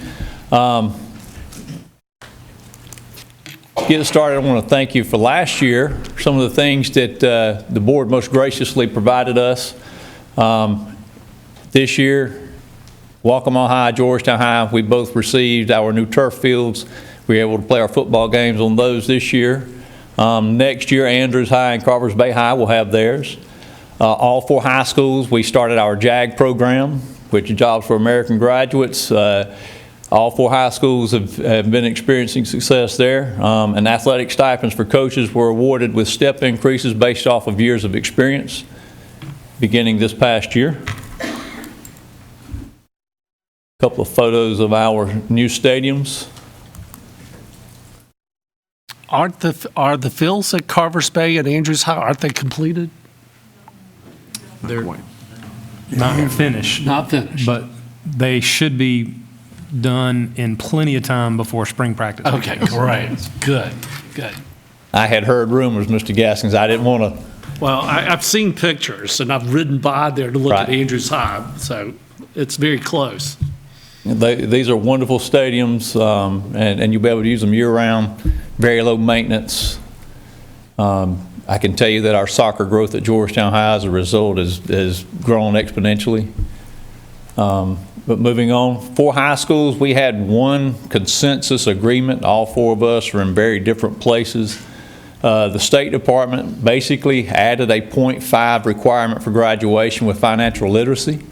S15: Get started, I want to thank you for last year, some of the things that the board most graciously provided us. This year, Waccamaw High, Georgetown High, we both received our new turf fields. We were able to play our football games on those this year. Next year, Andrews High and Carvers Bay High will have theirs. All four high schools, we started our JAG program, which is Jobs for American Graduates. All four high schools have been experiencing success there, and athletic stipends for coaches were awarded with step increases based off of years of experience beginning this past year. A couple of photos of our new stadiums.
S1: Are the fields at Carvers Bay and Andrews High, aren't they completed?
S10: They're not finished.
S1: Not finished.
S10: But they should be done in plenty of time before spring practice.
S1: Okay, great. Good.
S15: I had heard rumors, Mr. Gaskins. I didn't want to.
S1: Well, I've seen pictures, and I've ridden by there to look at Andrews High, so it's very close.
S15: These are wonderful stadiums, and you'll be able to use them year-round, very low maintenance. I can tell you that our soccer growth at Georgetown High as a result has grown exponentially. But moving on, four high schools, we had one consensus agreement. All four of us are in very different places. The State Department basically added a 0.5 requirement for graduation with financial literacy.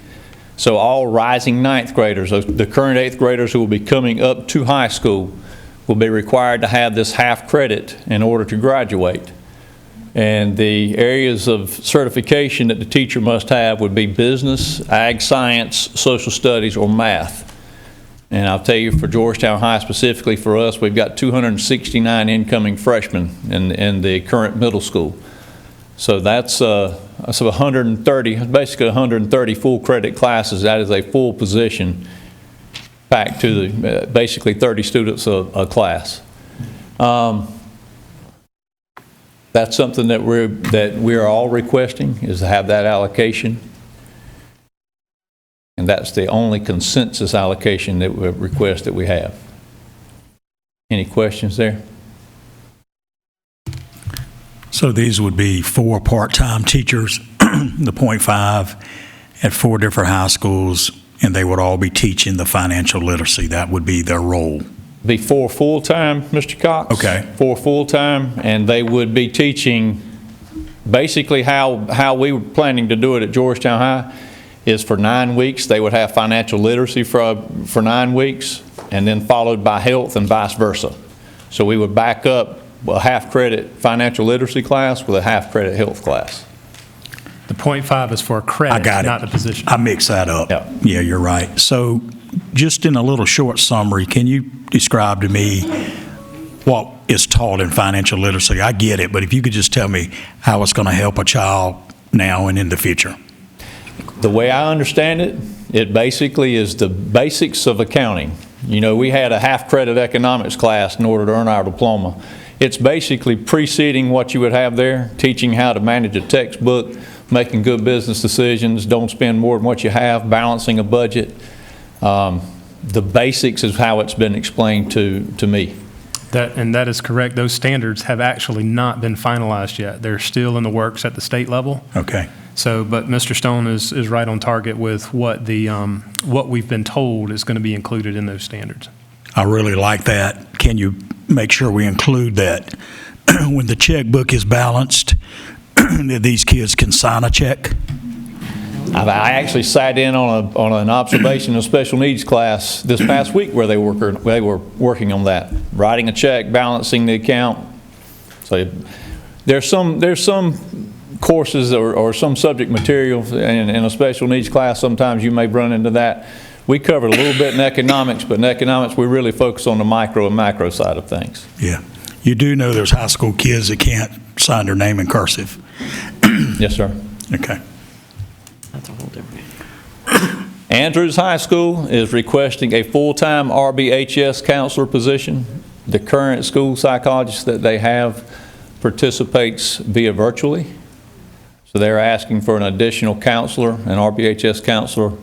S15: So all rising ninth graders, the current eighth graders who will be coming up to high school, will be required to have this half credit in order to graduate. And the areas of certification that the teacher must have would be business, ag science, social studies, or math. And I'll tell you, for Georgetown High specifically, for us, we've got 269 incoming freshmen in the current middle school. So that's 130, basically 130 full credit classes. That is a full position packed to the basically 30 students a class. That's something that we are all requesting, is to have that allocation. And that's the only consensus allocation that we request that we have. Any questions there?
S6: So these would be 4 part-time teachers, the .5, at 4 different high schools, and they would all be teaching the financial literacy. That would be their role.
S15: Be 4 full-time, Mr. Cox.
S6: Okay.
S15: 4 full-time, and they would be teaching basically how we were planning to do it at Georgetown High is for 9 weeks. They would have financial literacy for 9 weeks, and then followed by health and vice versa. So we would back up a half-credit financial literacy class with a half-credit health class.
S10: The .5 is for a credit,
S6: I got it.
S10: not the position.
S6: I mixed that up.
S15: Yeah.
S6: Yeah, you're right. So just in a little short summary, can you describe to me what is taught in financial literacy? I get it, but if you could just tell me how it's going to help a child now and in the future.
S15: The way I understand it, it basically is the basics of accounting. You know, we had a half-credit economics class in order to earn our diploma. It's basically preceding what you would have there, teaching how to manage a textbook, making good business decisions, don't spend more than what you have, balancing a budget. The basics is how it's been explained to me.
S10: And that is correct. Those standards have actually not been finalized yet. They're still in the works at the state level.
S6: Okay.
S10: So, but Mr. Stone is right on target with what what we've been told is going to be included in those standards.
S6: I really like that. Can you make sure we include that when the checkbook is balanced, that these kids can sign a check?
S15: I actually sat in on an observation of special needs class this past week where they were working on that, writing a check, balancing the account. So there's some courses or some subject material in a special needs class. Sometimes you may run into that. We covered a little bit in economics, but in economics we really focus on the micro and macro side of things.
S6: Yeah. You do know there's high school kids that can't sign their name in cursive.
S15: Yes, sir.
S6: Okay.
S14: That's a whole different.
S15: Andrews High School is requesting a full-time RBHS counselor position. The current school psychologist that they have participates via virtually. So they're asking for an additional counselor, an RBHS counselor,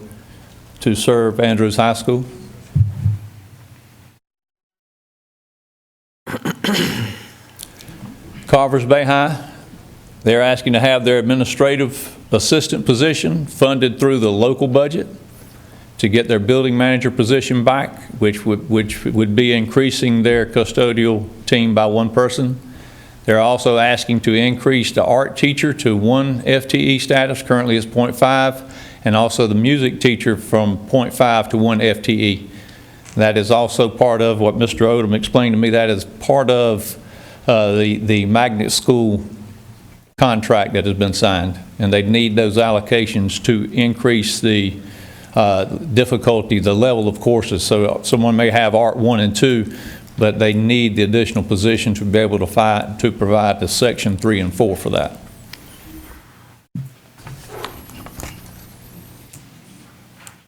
S15: to serve Andrews High School. Carvers Bay High, they're asking to have their administrative assistant position funded through the local budget to get their building manager position back, which would be increasing their custodial team by 1 person. They're also asking to increase the art teacher to 1 FTE status, currently it's .5, and also the music teacher from .5 to 1 FTE. That is also part of what Mr. Odom explained to me. That is part of the magnet school contract that has been signed, and they need those allocations to increase the difficulty, the level of courses. So someone may have Art 1 and 2, but they need the additional position to be able to provide the Section 3 and 4 for that.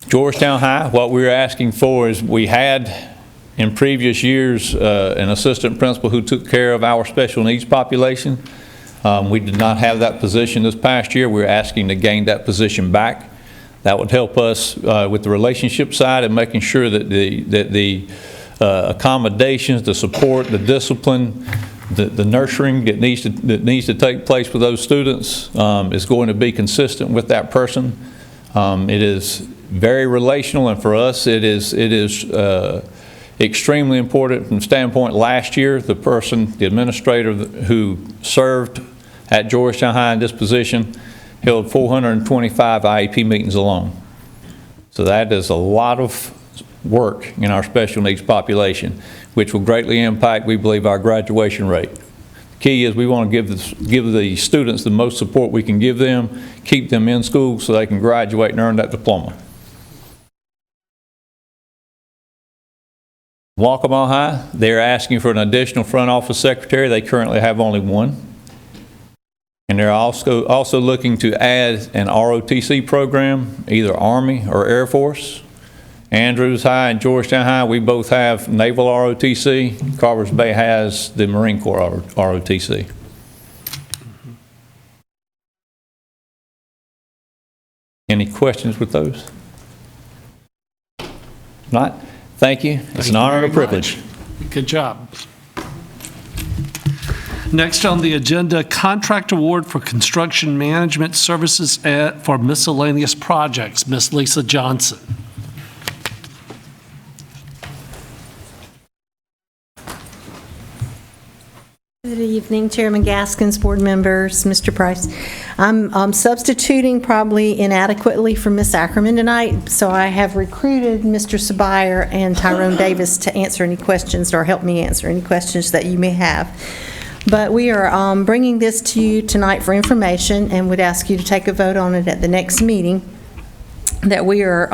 S15: Georgetown High, what we're asking for is we had in previous years an assistant principal who took care of our special needs population. We did not have that position this past year. We're asking to gain that position back. That would help us with the relationship side and making sure that the accommodations, the support, the discipline, the nurturing that needs to take place with those students is going to be consistent with that person. It is very relational, and for us it is extremely important from the standpoint. Last year, the administrator who served at Georgetown High in this position held 425 IEP meetings alone. So that is a lot of work in our special needs population, which will greatly impact, we believe, our graduation rate. The key is we want to give the students the most support we can give them, keep them in school so they can graduate and earn that diploma. Waccamaw High, they're asking for an additional front office secretary. They currently have only 1. And they're also looking to add an ROTC program, either Army or Air Force. Andrews High and Georgetown High, we both have Naval ROTC. Carvers Bay has the Marine Corps ROTC. Any questions with those? If not, thank you. It's an honor and a privilege.
S1: Good job. Next on the agenda, contract award for construction management services for miscellaneous projects. Ms. Lisa Johnson.
S16: Good evening, Chairman Gaskins, board members, Mr. Price. I'm substituting probably inadequately for Ms. Ackerman tonight, so I have recruited Mr. Sabire and Tyrone Davis to answer any questions or help me answer any questions that you may have. But we are bringing this to you tonight for information and would ask you to take a vote on it at the next meeting. That we are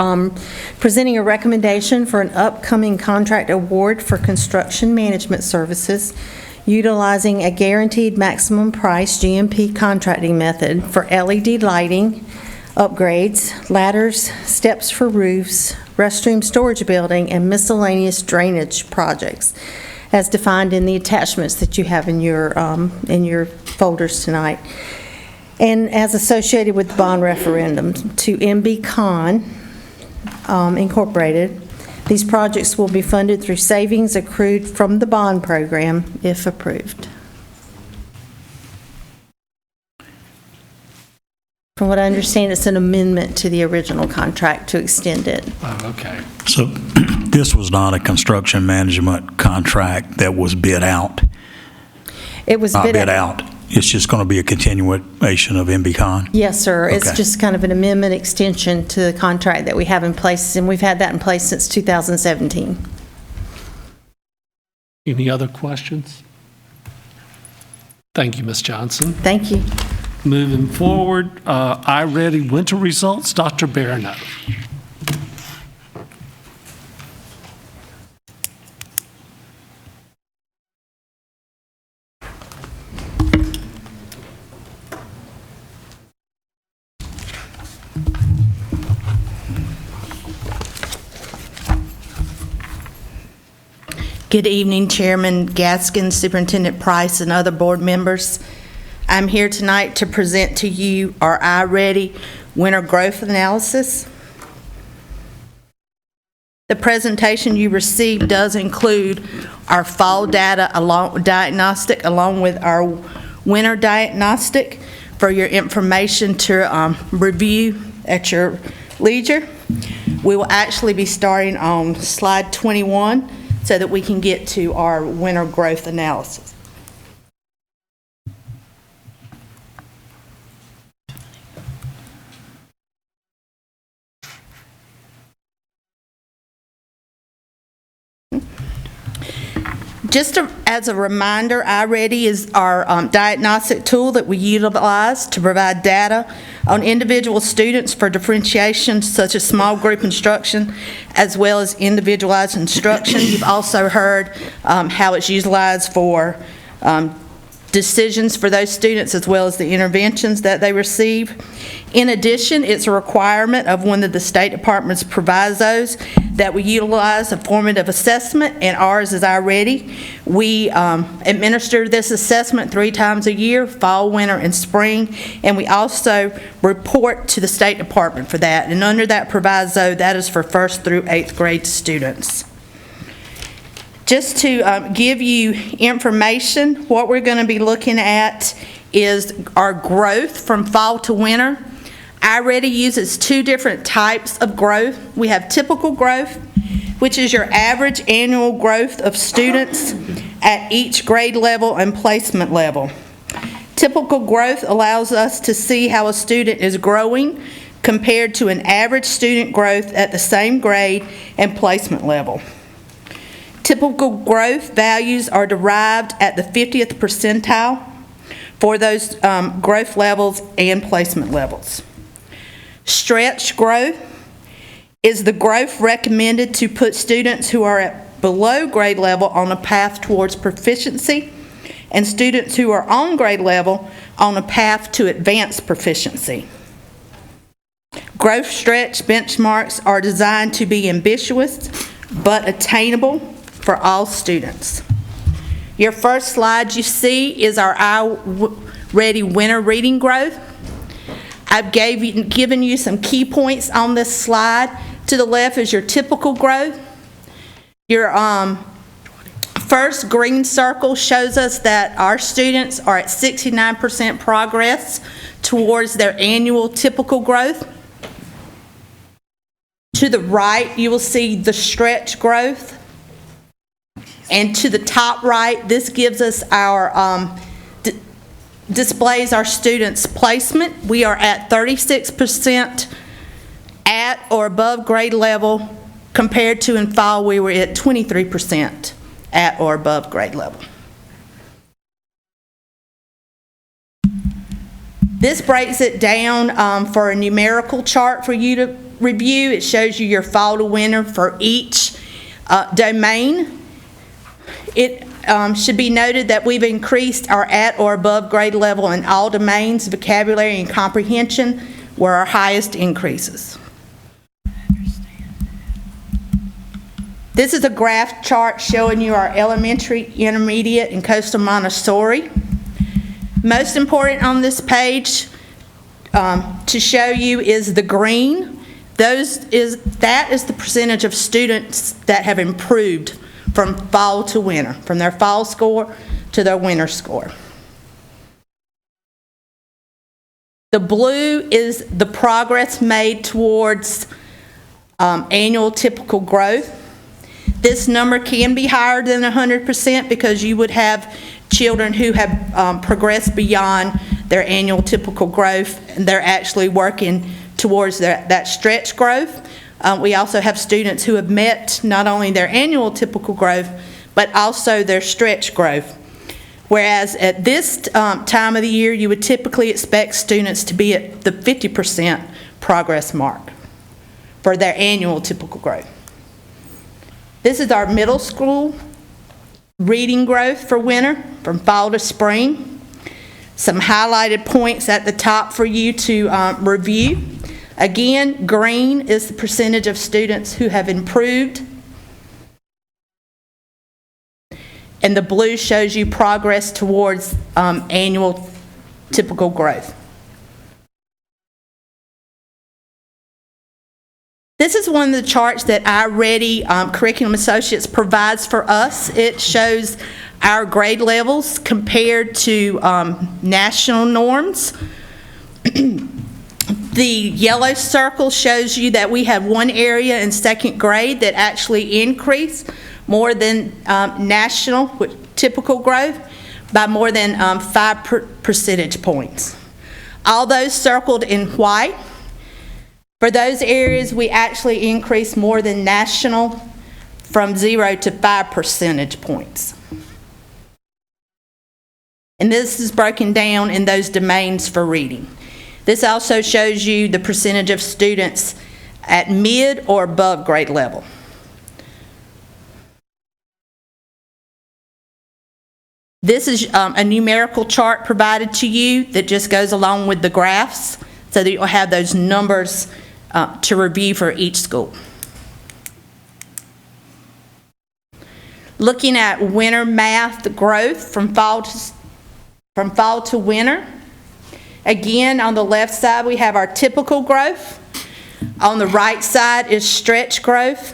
S16: presenting a recommendation for an upcoming contract award for construction management services utilizing a guaranteed maximum price GMP contracting method for LED lighting, upgrades, ladders, steps for roofs, restroom storage building, and miscellaneous drainage projects, as defined in the attachments that you have in your folders tonight, and as associated with the bond referendum to MB Con Incorporated. These projects will be funded through savings accrued from the bond program if approved. From what I understand, it's an amendment to the original contract to extend it.
S1: Oh, okay.
S6: So this was not a construction management contract that was bid out?
S16: It was
S6: not bid out. It's just going to be a continuation of MBCon?
S16: Yes, sir. It's
S6: Okay.
S16: just kind of an amendment extension to the contract that we have in place, and we've had that in place since 2017.
S1: Any other questions? Thank you, Ms. Johnson.
S16: Thank you.
S1: Moving forward, iReady winter results, Dr. Barano.
S17: Good evening, Chairman Gaskins, Superintendent Price, and other board members. I'm here tonight to present to you our iReady winter growth analysis. The presentation you received does include our fall data diagnostic along with our winter diagnostic for your information to review at your leisure. We will actually be starting on slide 21 so that we can get to our winter growth analysis. Just as a reminder, iReady is our diagnostic tool that we utilize to provide data on individual students for differentiation such as small group instruction as well as individualized instruction. You've also heard how it's utilized for decisions for those students as well as the interventions that they receive. In addition, it's a requirement of one of the State Department's provisos that we utilize a formative assessment, and ours is iReady. We administer this assessment 3 times a year, fall, winter, and spring, and we also report to the State Department for that. And under that proviso, that is for 1st through 8th grade students. Just to give you information, what we're going to be looking at is our growth from fall to winter. iReady uses 2 different types of growth. We have typical growth, which is your average annual growth of students at each grade level and placement level. Typical growth allows us to see how a student is growing compared to an average student growth at the same grade and placement level. Typical growth values are derived at the 50th percentile for those growth levels and placement levels. Stretch growth is the growth recommended to put students who are at below grade level on a path towards proficiency and students who are on grade level on a path to advanced proficiency. Growth stretch benchmarks are designed to be ambitious but attainable for all students. Your first slide you see is our iReady winter reading growth. I've given you some key points on this slide. To the left is your typical growth. Your first green circle shows us that our students are at 69% progress towards their annual typical growth. To the right, you will see the stretch growth. And to the top right, this gives us our, displays our students' placement. We are at 36% at or above grade level, compared to in fall we were at 23% at or above grade level. This breaks it down for a numerical chart for you to review. It shows you your fall to winter for each domain. It should be noted that we've increased our at or above grade level in all domains, vocabulary and comprehension were our highest increases. This is a graph chart showing you our elementary, intermediate, and coastal Montessori. Most important on this page to show you is the green. That is the percentage of students that have improved from fall to winter, from their fall score to their winter score. The blue is the progress made towards annual typical growth. This number can be higher than 100% because you would have children who have progressed beyond their annual typical growth, and they're actually working towards that stretch growth. We also have students who have met not only their annual typical growth, but also their stretch growth. Whereas at this time of the year, you would typically expect students to be at the 50% progress mark for their annual typical growth. This is our middle school reading growth for winter, from fall to spring. Some highlighted points at the top for you to review. Again, green is the percentage of students who have improved, and the blue shows you progress towards annual typical growth. This is one of the charts that iReady Curriculum Associates provides for us. It shows our grade levels compared to national norms. The yellow circle shows you that we have one area in second grade that actually increased more than national typical growth by more than 5 percentage points. All those circled in white. For those areas, we actually increased more than national from 0 to 5 percentage points. And this is broken down in those domains for reading. This also shows you the percentage of students at mid or above grade level. This is a numerical chart provided to you that just goes along with the graphs so that you'll have those numbers to review for each school. Looking at winter math growth from fall to winter. Again, on the left side, we have our typical growth. On the right side is stretch growth.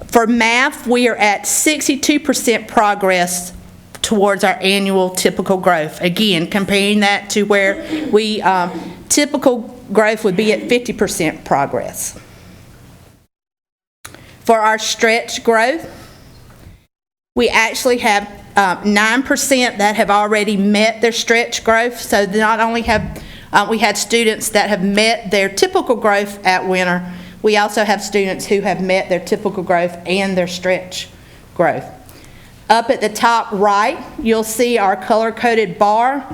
S17: For math, we are at 62% progress towards our annual typical growth. Again, comparing that to where we typical growth would be at 50% progress. For our stretch growth, we actually have 9% that have already met their stretch growth. So not only have we had students that have met their typical growth at winter, we also have students who have met their typical growth and their stretch growth. Up at the top right, you'll see our color-coded bar.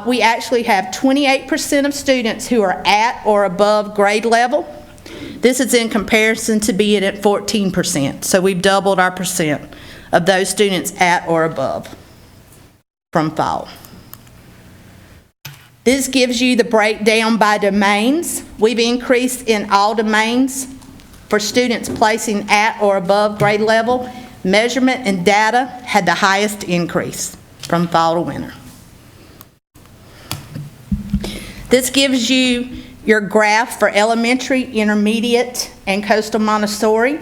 S17: We actually have 28% of students who are at or above grade level. This is in comparison to being at 14%. So we've doubled our percent of those students at or above from fall. This gives you the breakdown by domains. We've increased in all domains for students placing at or above grade level. Measurement and data had the highest increase from fall to winter. This gives you your graph for elementary, intermediate, and coastal Montessori.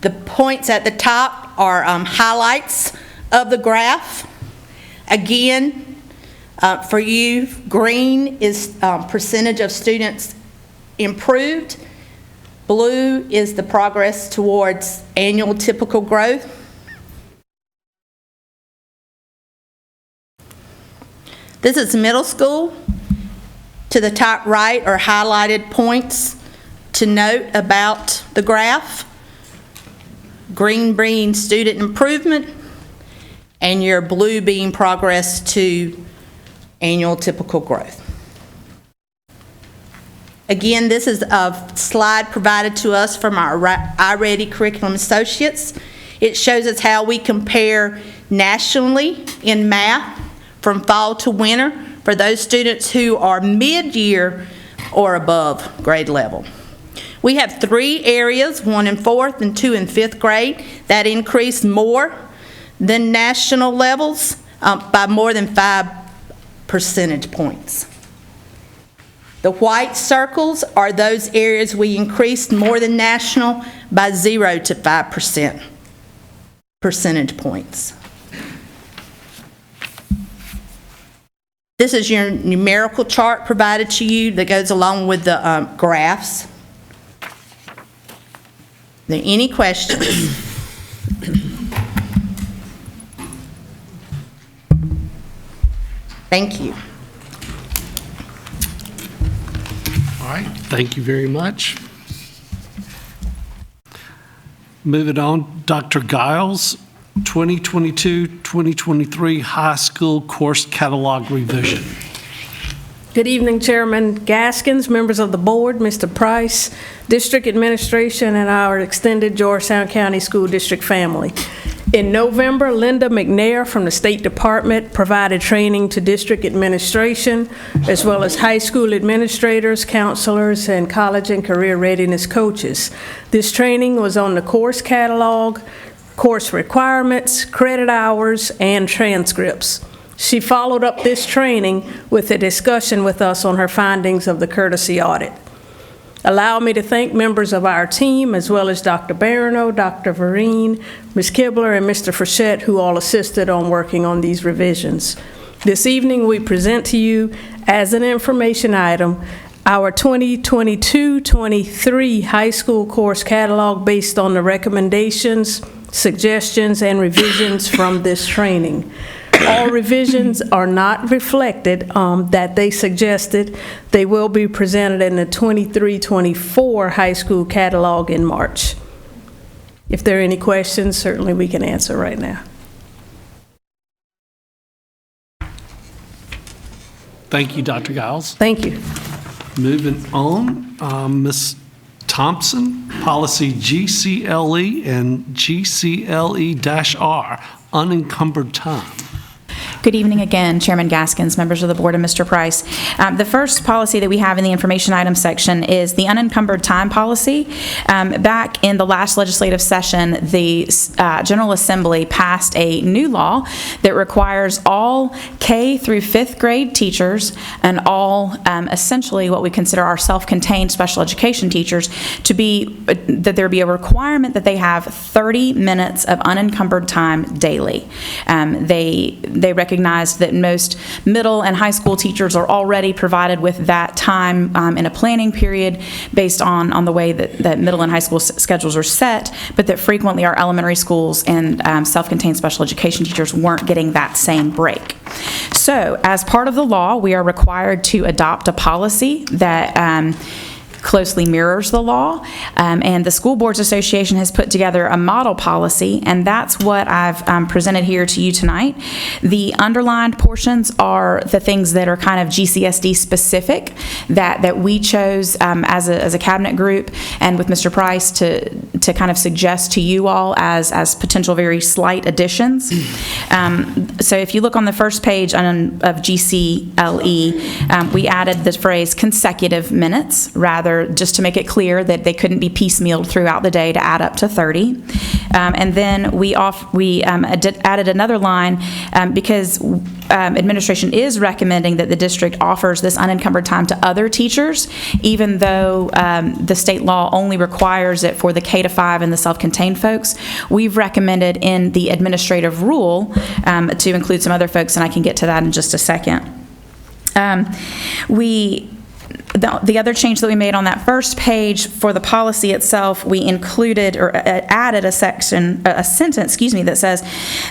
S17: The points at the top are highlights of the graph. Again, for you, green is percentage of students improved. Blue is the progress towards annual typical growth. This is middle school. To the top right are highlighted points to note about the graph. Green being student improvement, and your blue being progress to annual typical growth. Again, this is a slide provided to us from our iReady Curriculum Associates. It shows us how we compare nationally in math from fall to winter for those students who are mid-year or above grade level. We have 3 areas, 1 in 4th and 2 in 5th grade, that increased more than national levels by more than 5 percentage points. The white circles are those areas we increased more than national by 0 to 5% percentage points. This is your numerical chart provided to you that goes along with the graphs. Are there any questions? Thank you.
S1: All right, thank you very much. Moving on, Dr. Giles, 2022-2023 high school course catalog revision.
S18: Good evening, Chairman Gaskins, members of the board, Mr. Price, district administration, and our extended Georgetown County School District family. In November, Linda McNair from the State Department provided training to district administration, as well as high school administrators, counselors, and college and career readiness coaches. This training was on the course catalog, course requirements, credit hours, and transcripts. She followed up this training with a discussion with us on her findings of the courtesy audit. Allow me to thank members of our team, as well as Dr. Barano, Dr. Vereen, Ms. Kibler, and Mr. Frechette, who all assisted on working on these revisions. This evening, we present to you, as an information item, our 2022-23 high school course catalog based on the recommendations, suggestions, and revisions from this training. All revisions are not reflected that they suggested. They will be presented in the 23-24 high school catalog in March. If there are any questions, certainly we can answer right now.
S1: Thank you, Dr. Giles.
S18: Thank you.
S1: Moving on, Ms. Thompson, policy GCLE and GCLE-R, unencumbered time.
S7: Good evening again, Chairman Gaskins, members of the board, and Mr. Price. The first policy that we have in the information item section is the unencumbered time policy. Back in the last legislative session, the General Assembly passed a new law that requires all K through 5th grade teachers and all essentially what we consider our self-contained special education teachers to be, that there be a requirement that they have 30 minutes of unencumbered time daily. They recognized that most middle and high school teachers are already provided with that time in a planning period based on the way that middle and high school schedules are set, but that frequently our elementary schools and self-contained special education teachers weren't getting that same break. So, as part of the law, we are required to adopt a policy that closely mirrors the law, and the School Boards Association has put together a model policy, and that's what I've presented here to you tonight. The underlined portions are the things that are kind of GCSD specific that we chose as a cabinet group and with Mr. Price to kind of suggest to you all as potential very slight additions. So if you look on the first page of GCLE, we added the phrase consecutive minutes rather rather, just to make it clear that they couldn't be piecemealed throughout the day to add up to 30. And then we added another line because administration is recommending that the district offers this unencumbered time to other teachers, even though the state law only requires it for the K-5 and the self-contained folks. We've recommended in the administrative rule to include some other folks, and I can get to that in just a second. The other change that we made on that first page for the policy itself, we included or added a sentence, that says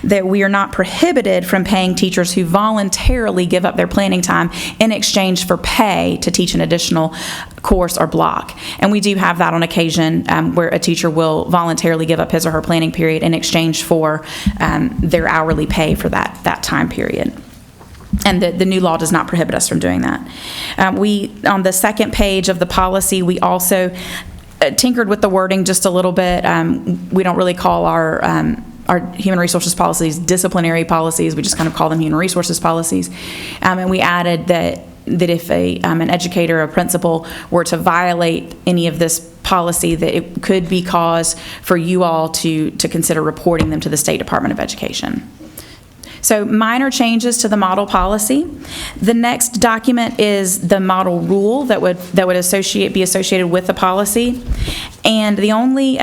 S7: that we are not prohibited from paying teachers who voluntarily give up their planning time in exchange for pay to teach an additional course or block. And we do have that on occasion where a teacher will voluntarily give up his or her planning period in exchange for their hourly pay for that time period. And the new law does not prohibit us from doing that. On the second page of the policy, we also tinkered with the wording just a little bit. We don't really call our human resources policies disciplinary policies. We just kind of call them human resources policies. And we added that if an educator or a principal were to violate any of this policy, that it could be cause for you all to consider reporting them to the State Department of Education. So minor changes to the model policy. The next document is the model rule that would be associated with the policy. And the only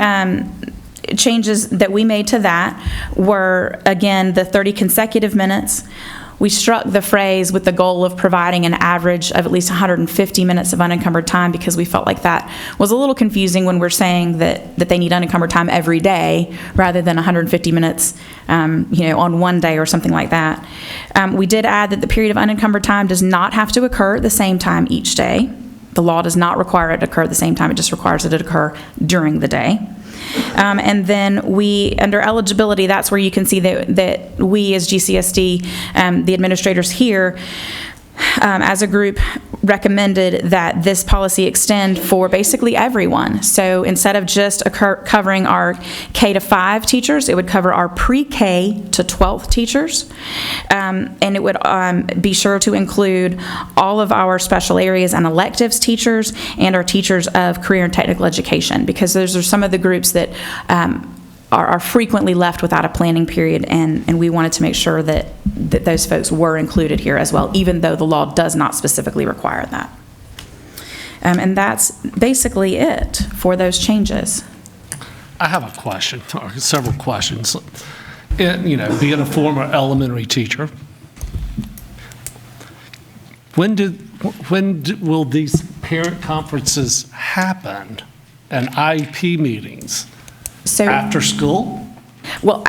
S7: changes that we made to that were, again, the 30 consecutive minutes. We struck the phrase with the goal of providing an average of at least 150 minutes of unencumbered time, because we felt like that was a little confusing when we're saying that they need unencumbered time every day rather than 150 minutes on one day or something like that. We did add that the period of unencumbered time does not have to occur at the same time each day. The law does not require it to occur at the same time. It just requires it to occur during the day. And then under eligibility, that's where you can see that we as GCSD, the administrators here, as a group, recommended that this policy extend for basically everyone. So instead of just covering our K-5 teachers, it would cover our pre-K to 12th teachers. And it would be sure to include all of our special areas and electives teachers and our teachers of career and technical education, because those are some of the groups that are frequently left without a planning period, and we wanted to make sure that those folks were included here as well, even though the law does not specifically require that. And that's basically it for those changes.
S1: I have a question, or several questions. Being a former elementary teacher, when will these parent conferences happen and IEP meetings?
S7: So
S1: after school?
S7: Well,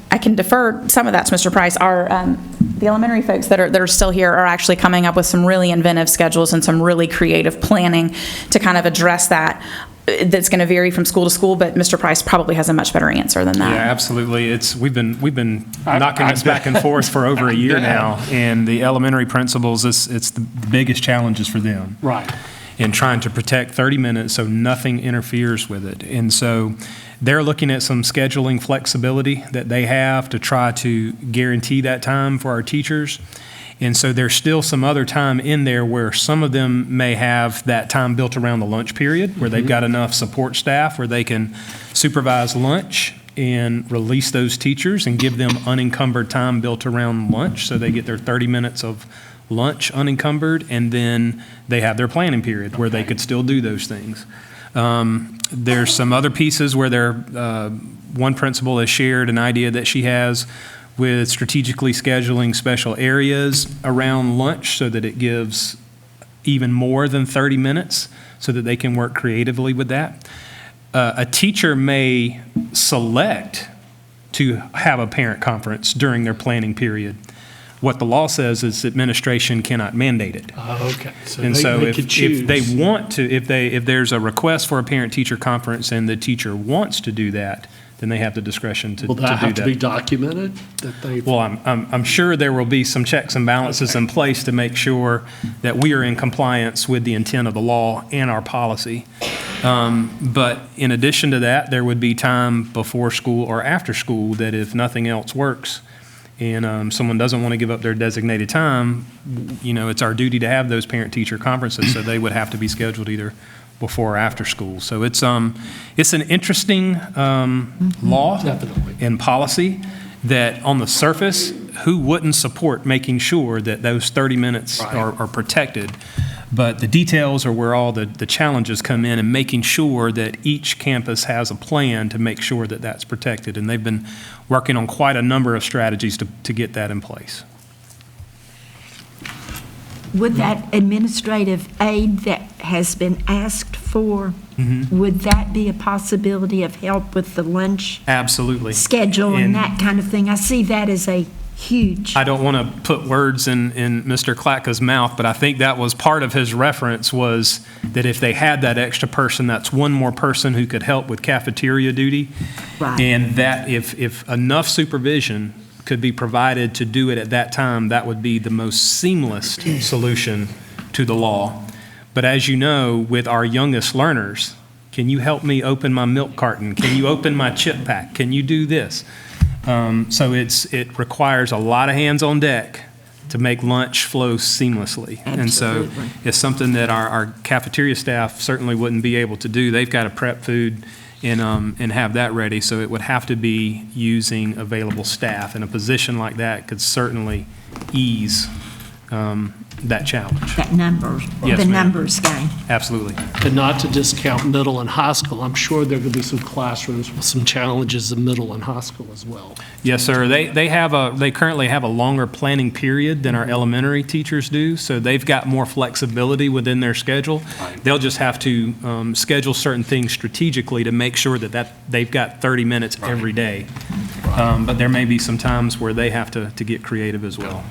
S7: I can defer some of that to Mr. Price. The elementary folks that are still here are actually coming up with some really inventive schedules and some really creative planning to kind of address that. That's going to vary from school to school, but Mr. Price probably has a much better answer than that.
S10: Yeah, absolutely. We've been knocking this back and forth for over a year now, and the elementary principals, it's the biggest challenges for them.
S1: Right.
S10: In trying to protect 30 minutes so nothing interferes with it. And so they're looking at some scheduling flexibility that they have to try to guarantee that time for our teachers. And so there's still some other time in there where some of them may have that time built around the lunch period, where they've got enough support staff where they can supervise lunch and release those teachers and give them unencumbered time built around lunch, so they get their 30 minutes of lunch unencumbered, and then they have their planning period where they could still do those things. There's some other pieces where one principal has shared an idea that she has with strategically scheduling special areas around lunch so that it gives even more than 30 minutes so that they can work creatively with that. A teacher may select to have a parent conference during their planning period. What the law says is administration cannot mandate it.
S1: Okay. So
S10: and
S1: they could choose.
S10: if they want to, if there's a request for a parent-teacher conference and the teacher wants to do that, then they have the discretion to do that.
S1: Will that have to be documented?
S10: Well, I'm sure there will be some checks and balances in place to make sure that we are in compliance with the intent of the law and our policy. But in addition to that, there would be time before school or after school that if nothing else works, and someone doesn't want to give up their designated time, it's our duty to have those parent-teacher conferences, so they would have to be scheduled either before or after school. So it's an interesting law and policy that on the surface, who wouldn't support making sure that those 30 minutes are protected? But the details are where all the challenges come in, and making sure that each campus has a plan to make sure that that's protected. And they've been working on quite a number of strategies to get that in place.
S5: Would that administrative aid that has been asked for, would that be a possibility of help with the lunch
S10: Absolutely.
S5: schedule and that kind of thing? I see that as a huge.
S10: I don't want to put words in Mr. Klacka's mouth, but I think that was part of his reference, was that if they had that extra person, that's one more person who could help with cafeteria duty.
S5: Right.
S10: And that if enough supervision could be provided to do it at that time, that would be the most seamless solution to the law. But as you know, with our youngest learners, can you help me open my milk carton? Can you open my chip pack? Can you do this? So it requires a lot of hands on deck to make lunch flow seamlessly. And so it's something that our cafeteria staff certainly wouldn't be able to do. They've got to prep food and have that ready. So it would have to be using available staff. And a position like that could certainly ease that challenge.
S5: That number,
S10: Yes,
S5: the
S10: ma'am.
S5: numbers game.
S10: Absolutely.
S1: And not to discount middle and high school, I'm sure there could be some classrooms with some challenges in middle and high school as well.
S10: Yes, sir. They currently have a longer planning period than our elementary teachers do, so they've got more flexibility within their schedule. They'll just have to schedule certain things strategically to make sure that they've got 30 minutes every day. But there may be some times where they have to get creative as well.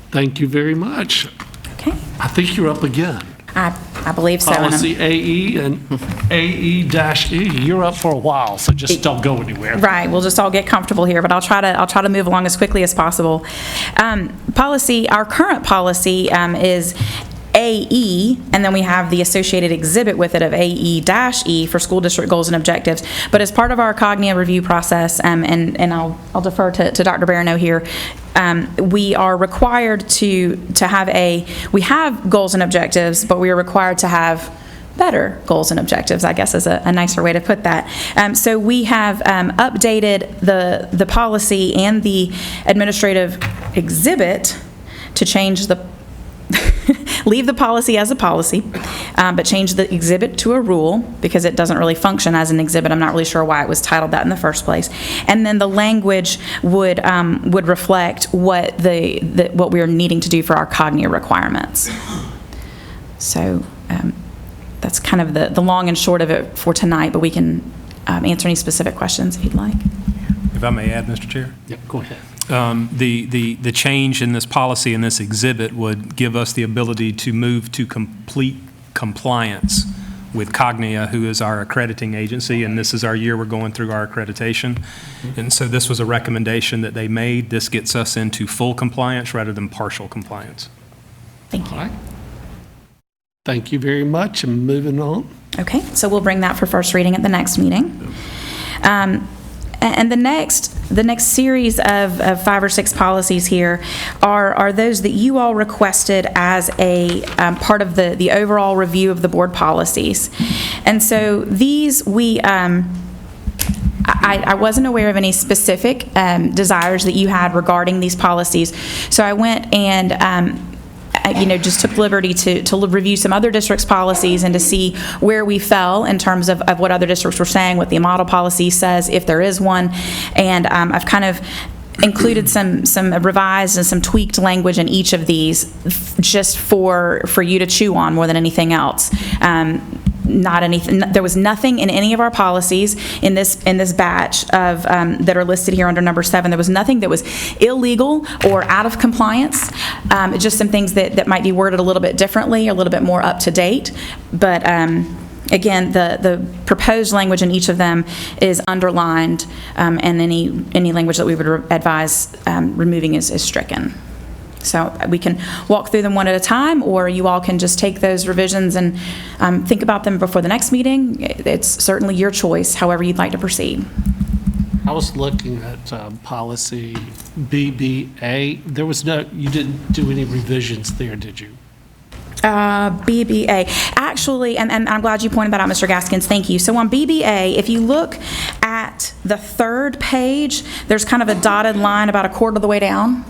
S1: Thank you very much.
S7: Okay.
S1: I think you're up again.
S7: I believe so. and I'm-
S1: Policy AE and AE-E. You're up for a while, so just don't go anywhere.
S7: Right, we'll just all get comfortable here, but I'll try to move along as quickly as possible. Our current policy is AE, and then we have the associated exhibit with it of AE-E for school district goals and objectives. But as part of our Cognia review process, and I'll defer to Dr. Barano here, we are required to have we have goals and objectives, but we are required to have better goals and objectives, I guess is a nicer way to put that. So we have updated the policy and the administrative exhibit to change leave the policy as a policy, but change the exhibit to a rule because it doesn't really function as an exhibit. I'm not really sure why it was titled that in the first place. And then the language would reflect what what we are needing to do for our Cognia requirements. So that's kind of the long and short of it for tonight, but we can answer any specific questions if you'd like.
S10: If I may add, Mr. Chair?
S1: Yep, go ahead.
S10: The change in this policy in this exhibit would give us the ability to move to complete compliance with Cognia, who is our accrediting agency, and this is our year we're going through our accreditation. And so this was a recommendation that they made. This gets us into full compliance rather than partial compliance.
S7: Thank you.
S1: All right. Thank you very much, and moving on.
S7: Okay, so we'll bring that for first reading at the next meeting. And the next series of 5 or 6 policies here are those that you all requested as a part of the overall review of the board policies. And so these I wasn't aware of any specific desires that you had regarding these policies. So I went and just took liberty to review some other districts' policies and to see where we fell in terms of what other districts were saying, what the model policy says, if there is one. And I've kind of included some revised and some tweaked language in each of these just for you to chew on more than anything else. There was nothing in any of our policies in this batch of that are listed here under number 7. There was nothing that was illegal or out of compliance. Just some things that might be worded a little bit differently, a little bit more up to date. But again, the proposed language in each of them is underlined, and any language that we would advise removing is stricken. So we can walk through them one at a time, or you all can just take those revisions and think about them before the next meeting. It's certainly your choice, however you'd like to proceed.
S1: I was looking at policy BBA. You didn't do any revisions there, did you?
S7: BBA. Actually, and I'm glad you pointed that out, Mr. Gaskins, thank you. So on BBA, if you look at the third page, there's kind of a dotted line about a quarter of the way down.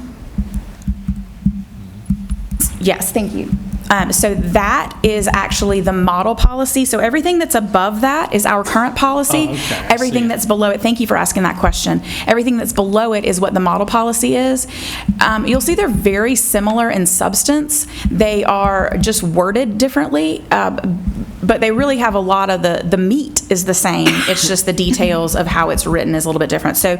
S7: Yes, thank you. So that is actually the model policy. So everything that's above that is our current policy.
S1: Oh, okay, I
S7: Everything
S1: see.
S7: that's below it, thank you for asking that question. Everything that's below it is what the model policy is. You'll see they're very similar in substance. They are just worded differently, but they really have a lot of the meat is the same. It's just the details of how it's written is a little bit different. So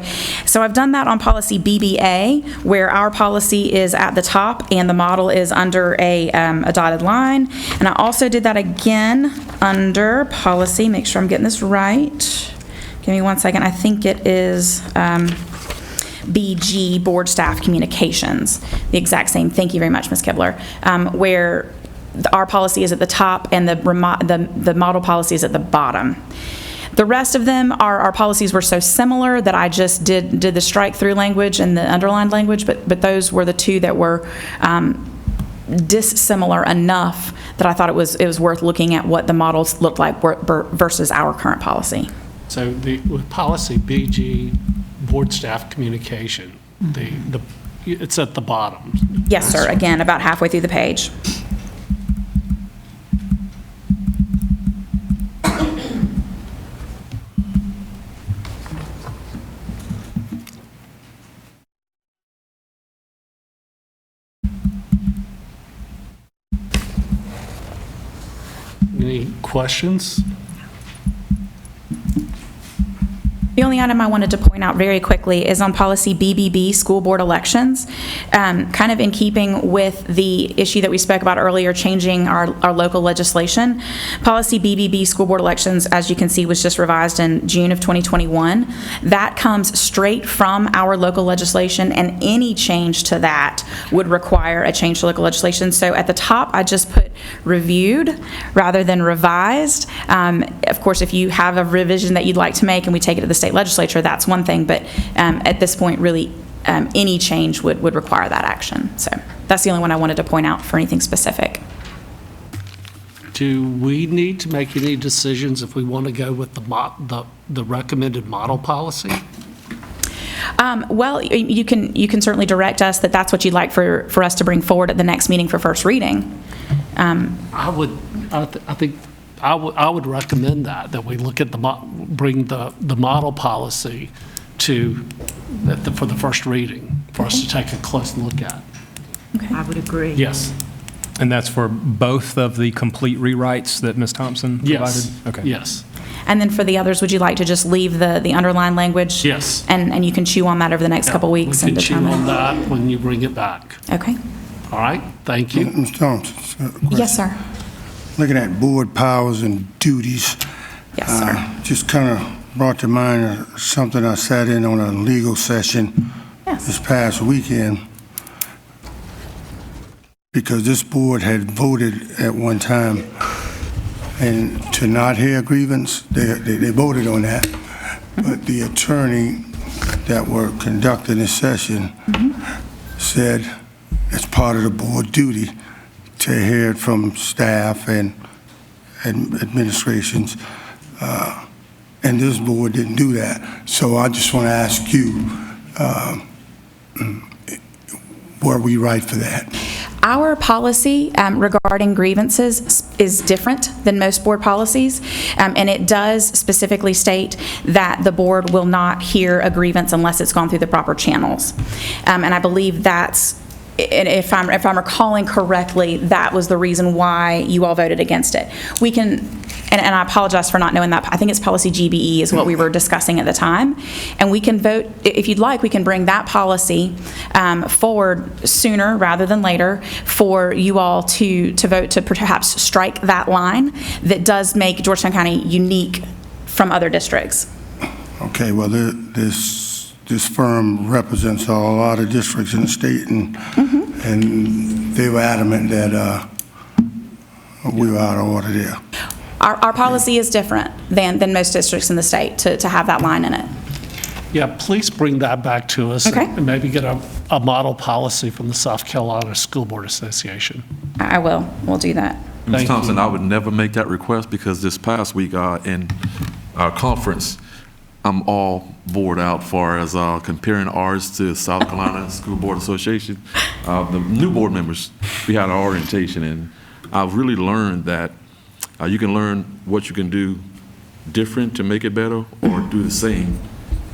S7: I've done that on policy BBA, where our policy is at the top and the model is under a dotted line. And I also did that again under policy, make sure I'm getting this right. Give me 1 second. I think it is BG, Board Staff Communications. The exact same. Thank you very much, Ms. Kibler. Where our policy is at the top and the model policy is at the bottom. The rest of them, our policies were so similar that I just did the strike-through language and the underlined language, but those were the two that were dissimilar enough that I thought it was worth looking at what the models looked like versus our current policy.
S1: So with policy BG, board staff communication, it's at the bottom.
S7: Yes, sir. Again, about halfway through the page.
S1: Any questions?
S7: The only item I wanted to point out very quickly is on policy BBB, school board elections, kind of in keeping with the issue that we spoke about earlier, changing our local legislation. Policy BBB, school board elections, as you can see, was just revised in June of 2021. That comes straight from our local legislation, and any change to that would require a change to local legislation. So at the top, I just put reviewed rather than revised. Of course, if you have a revision that you'd like to make and we take it to the state legislature, that's one thing, but at this point, really, any change would require that action. So that's the only one I wanted to point out for anything specific.
S1: Do we need to make any decisions if we want to go with the recommended model policy?
S7: Well, you can certainly direct us that that's what you'd like for us to bring forward at the next meeting for first reading.
S1: I would recommend that we look at bring the model policy for the first reading for us to take a close look at.
S4: Okay. I would agree.
S1: Yes.
S10: And that's for both of the complete rewrites that Ms. Thompson provided?
S1: Yes.
S10: Okay.
S1: Yes.
S7: And then for the others, would you like to just leave the underlined language?
S1: Yes.
S7: And you can chew on that over the next couple weeks
S1: We
S7: and
S1: can chew
S7: determine.
S1: on that when you bring it back.
S7: Okay.
S1: All right. Thank you.
S8: Ms. Thompson.
S7: Yes, sir.
S8: Looking at board powers and duties.
S7: Yes, sir.
S8: Just kind of brought to mind something I sat in on a legal session this past weekend, because this board had voted at one time and to not hear grievance. They voted on that, but the attorney that were conducting this session said it's part of the board duty to hear it from staff and administrations, and this board didn't do that. So I just want to ask you, were we right for that?
S7: Our policy regarding grievances is different than most board policies, and it does specifically state that the board will not hear a grievance unless it's gone through the proper channels. And I believe that's, if I'm recalling correctly, that was the reason why you all voted against it. We can, and I apologize for not knowing that. I think it's policy GBE is what we were discussing at the time. And we can vote, if you'd like, we can bring that policy forward sooner rather than later for you all to vote to perhaps strike that line that does make Georgetown County unique from other districts.
S8: Okay, well, this firm represents a lot of districts in the state, and they were adamant that we were out of order there.
S7: Our policy is different than most districts in the state to have that line in it.
S1: Yeah, please bring that back to us.
S7: Okay.
S1: And maybe get a model policy from the South Carolina School Board Association.
S7: I will. We'll do that.
S9: Ms. Thompson, I would never make that request because this past week in our conference, I'm all bored out far as comparing ours to South Carolina School Board Association. The new board members, we had our orientation, and I've really learned that you can learn what you can do different to make it better or do the same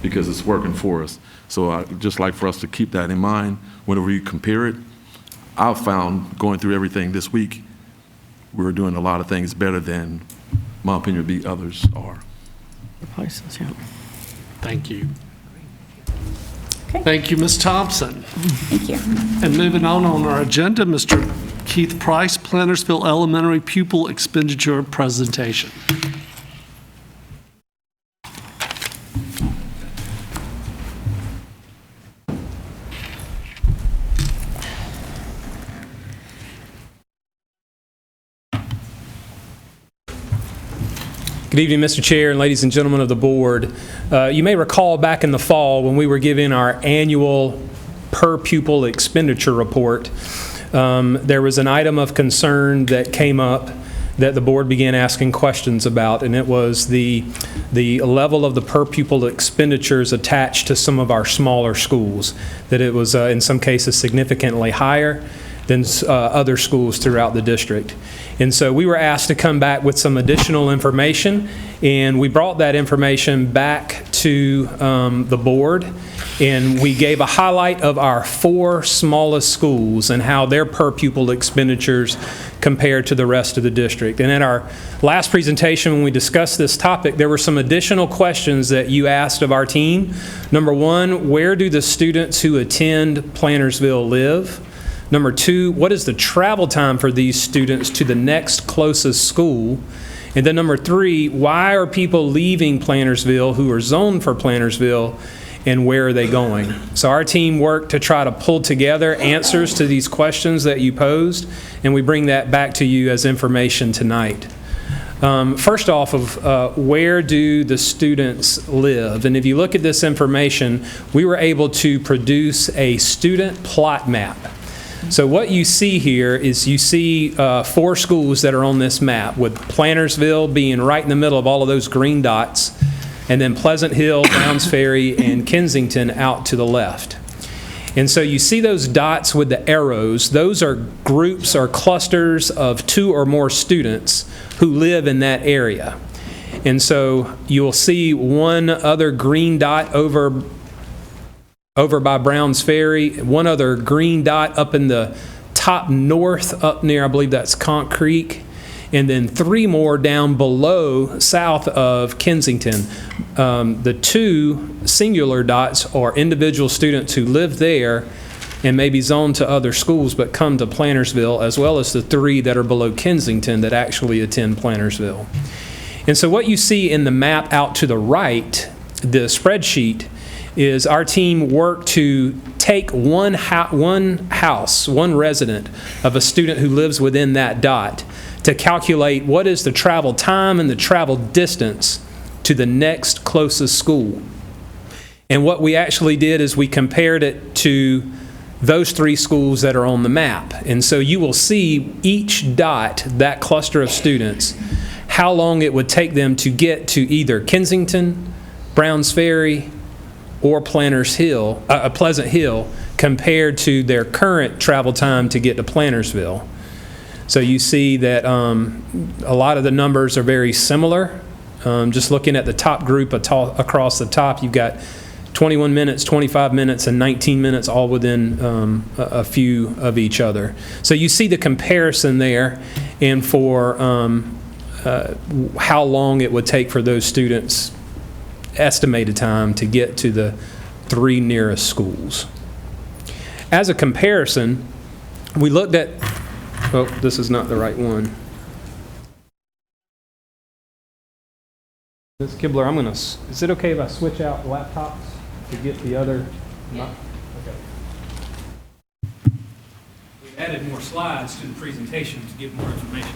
S9: because it's working for us. So I'd just like for us to keep that in mind whenever you compare it. I've found going through everything this week, we're doing a lot of things better than, my opinion, would be others are.
S1: Thank you. Thank you, Ms. Thompson.
S7: Thank you.
S1: And moving on our agenda, Mr. Keith Price, Plantersville Elementary Pupil Expenditure Presentation.
S10: Good evening, Mr. Chair and ladies and gentlemen of the board. You may recall back in the fall when we were given our annual per pupil expenditure report, there was an item of concern that came up that the board began asking questions about, and it was the level of the per pupil expenditures attached to some of our smaller schools, that it was in some cases significantly higher than other schools throughout the district. And so we were asked to come back with some additional information, and we brought that information back to the board, and we gave a highlight of our 4 smallest schools and how their per pupil expenditures compared to the rest of the district. And in our last presentation, when we discussed this topic, there were some additional questions that you asked of our team. Number 1, where do the students who attend Plantersville live? Number 2, what is the travel time for these students to the next closest school? And then number 3, why are people leaving Plantersville who are zoned for Plantersville, and where are they going? So our team worked to try to pull together answers to these questions that you posed, and we bring that back to you as information tonight. First off of where do the students live? And if you look at this information, we were able to produce a student plot map. So what you see here is you see 4 schools that are on this map, with Plantersville being right in the middle of all of those green dots, and then Pleasant Hill, Browns Ferry, and Kensington out to the left. And so you see those dots with the arrows. Those are groups or clusters of 2 or more students who live in that area. And so you'll see one other green dot over by Browns Ferry, one other green dot up in the top north up near, I believe that's Conch Creek, and then 3 more down below south of Kensington. The 2 singular dots are individual students who live there and may be zoned to other schools but come to Plantersville, as well as the 3 that are below Kensington that actually attend Plantersville. And so what you see in the map out to the right, the spreadsheet, is our team worked to take one resident of a student who lives within that dot to calculate what is the travel time and the travel distance to the next closest school. And what we actually did is we compared it to those 3 schools that are on the map. And so you will see each dot, that cluster of students, how long it would take them to get to either Kensington, Browns Ferry, or Pleasant Hill compared to their current travel time to get to Plantersville. So you see that a lot of the numbers are very similar. Just looking at the top group across the top, you've got 21 minutes, 25 minutes, and 19 minutes all within a few of each other. So you see the comparison there, and for how long it would take for those students' estimated time to get to the 3 nearest schools. As a comparison, we looked at, oh, this is not the right one. Ms. Kibler, is it okay if I switch out laptops to get the other? Yeah. Okay. We've added more slides to the presentation to give more information.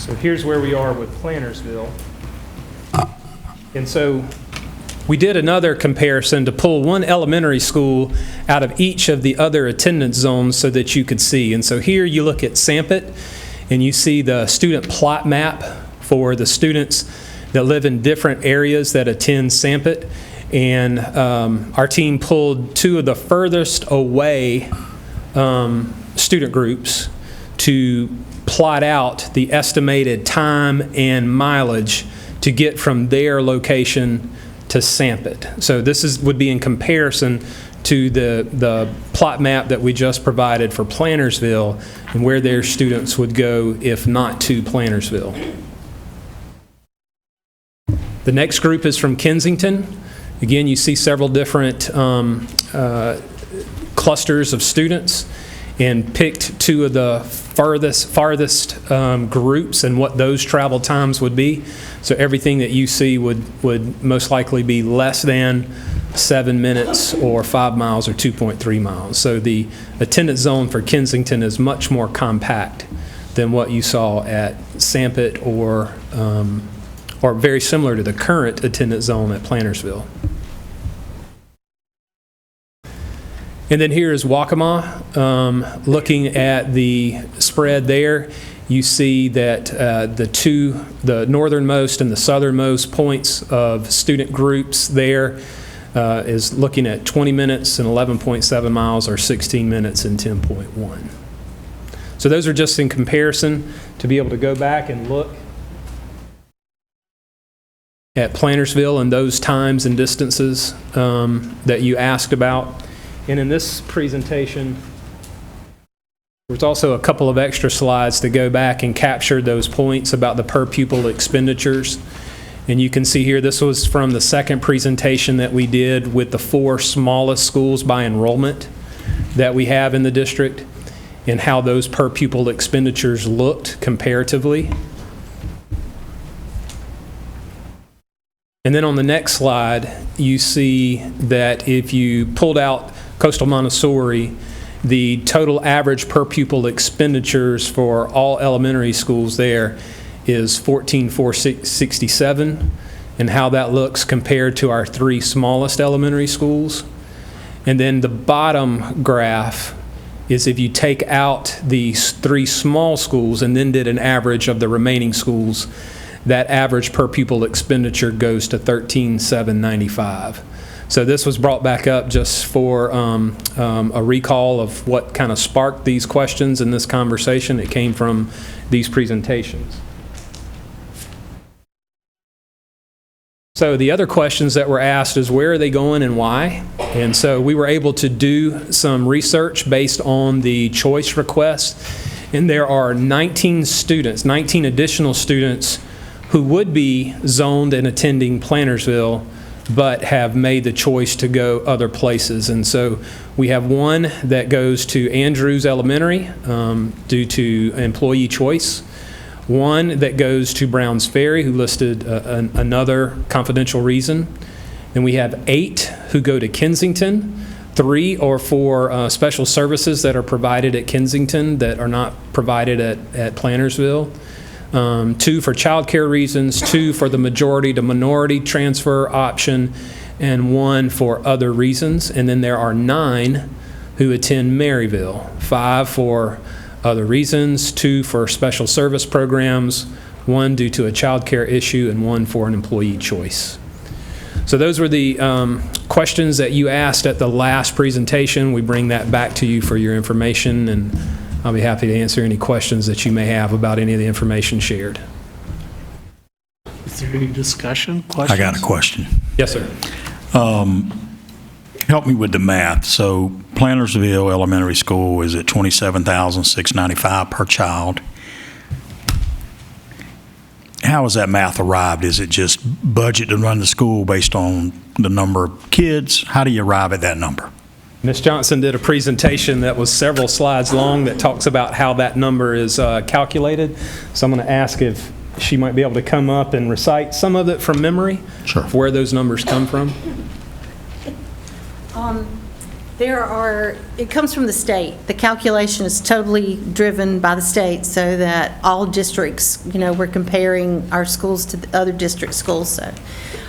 S10: So here's where we are with Plantersville. And so we did another comparison to pull one elementary school out of each of the other attendance zones so that you could see. And so here you look at Sampit, and you see the student plot map for the students that live in different areas that attend Sampit. And our team pulled two of the furthest away student groups to plot out the estimated time and mileage to get from their location to Sampit. So this would be in comparison to the plot map that we just provided for Plantersville and where their students would go if not to Plantersville. The next group is from Kensington. Again, you see several different clusters of students, and picked two of the farthest groups and what those travel times would be. So everything that you see would most likely be less than 7 minutes or 5 miles or 2.3 miles. So the attendance zone for Kensington is much more compact than what you saw at Sampit or very similar to the current attendance zone at Plantersville. And then here is Waccamaw. Looking at the spread there, you see that the northernmost and the southernmost points of student groups there is looking at 20 minutes and 11.7 miles, or 16 minutes and 10.1. So those are just in comparison to be able to go back and look at Plantersville and those times and distances that you asked about. And in this presentation, there's also a couple of extra slides to go back and capture those points about the per pupil expenditures. And you can see here, this was from the second presentation that we did with the 4 smallest schools by enrollment that we have in the district, and how those per pupil expenditures looked comparatively. And then on the next slide, you see that if you pulled out Coastal Montessori, the total average per pupil expenditures for all elementary schools there is $14,467, and how that looks compared to our 3 smallest elementary schools. And then the bottom graph is if you take out these 3 small schools and then did an average of the remaining schools, that average per pupil expenditure goes to $13,795. So this was brought back up just for a recall of what kind of sparked these questions in this conversation. It came from these presentations. So the other questions that were asked is, where are they going and why? And so we were able to do some research based on the choice request. And there are 19 additional students who would be zoned and attending Plantersville, but have made the choice to go other places. And so we have one that goes to Andrews Elementary due to employee choice, one that goes to Browns Ferry, who listed another confidential reason. Then we have 8 who go to Kensington. 3 are for special services that are provided at Kensington that are not provided at Plantersville. 2 for childcare reasons, 2 for the majority to minority transfer option, and 1 for other reasons. And then there are 9 who attend Maryville, 5 for other reasons, 2 for special service programs, 1 due to a childcare issue, and 1 for an employee choice. So those were the questions that you asked at the last presentation. We bring that back to you for your information, and I'll be happy to answer any questions that you may have about any of the information shared.
S1: Is there any discussion, questions?
S6: I got a question.
S10: Yes, sir.
S6: Help me with the math. So Plantersville Elementary School is at $27,695 per child. How is that math arrived? Is it just budget to run the school based on the number of kids? How do you arrive at that number?
S10: Ms. Johnson did a presentation that was several slides long that talks about how that number is calculated. So I'm going to ask if she might be able to come up and recite some of it from memory.
S6: Sure.
S10: Where those numbers come from.
S16: It comes from the state. The calculation is totally driven by the state so that all districts, we're comparing our schools to the other district schools. So.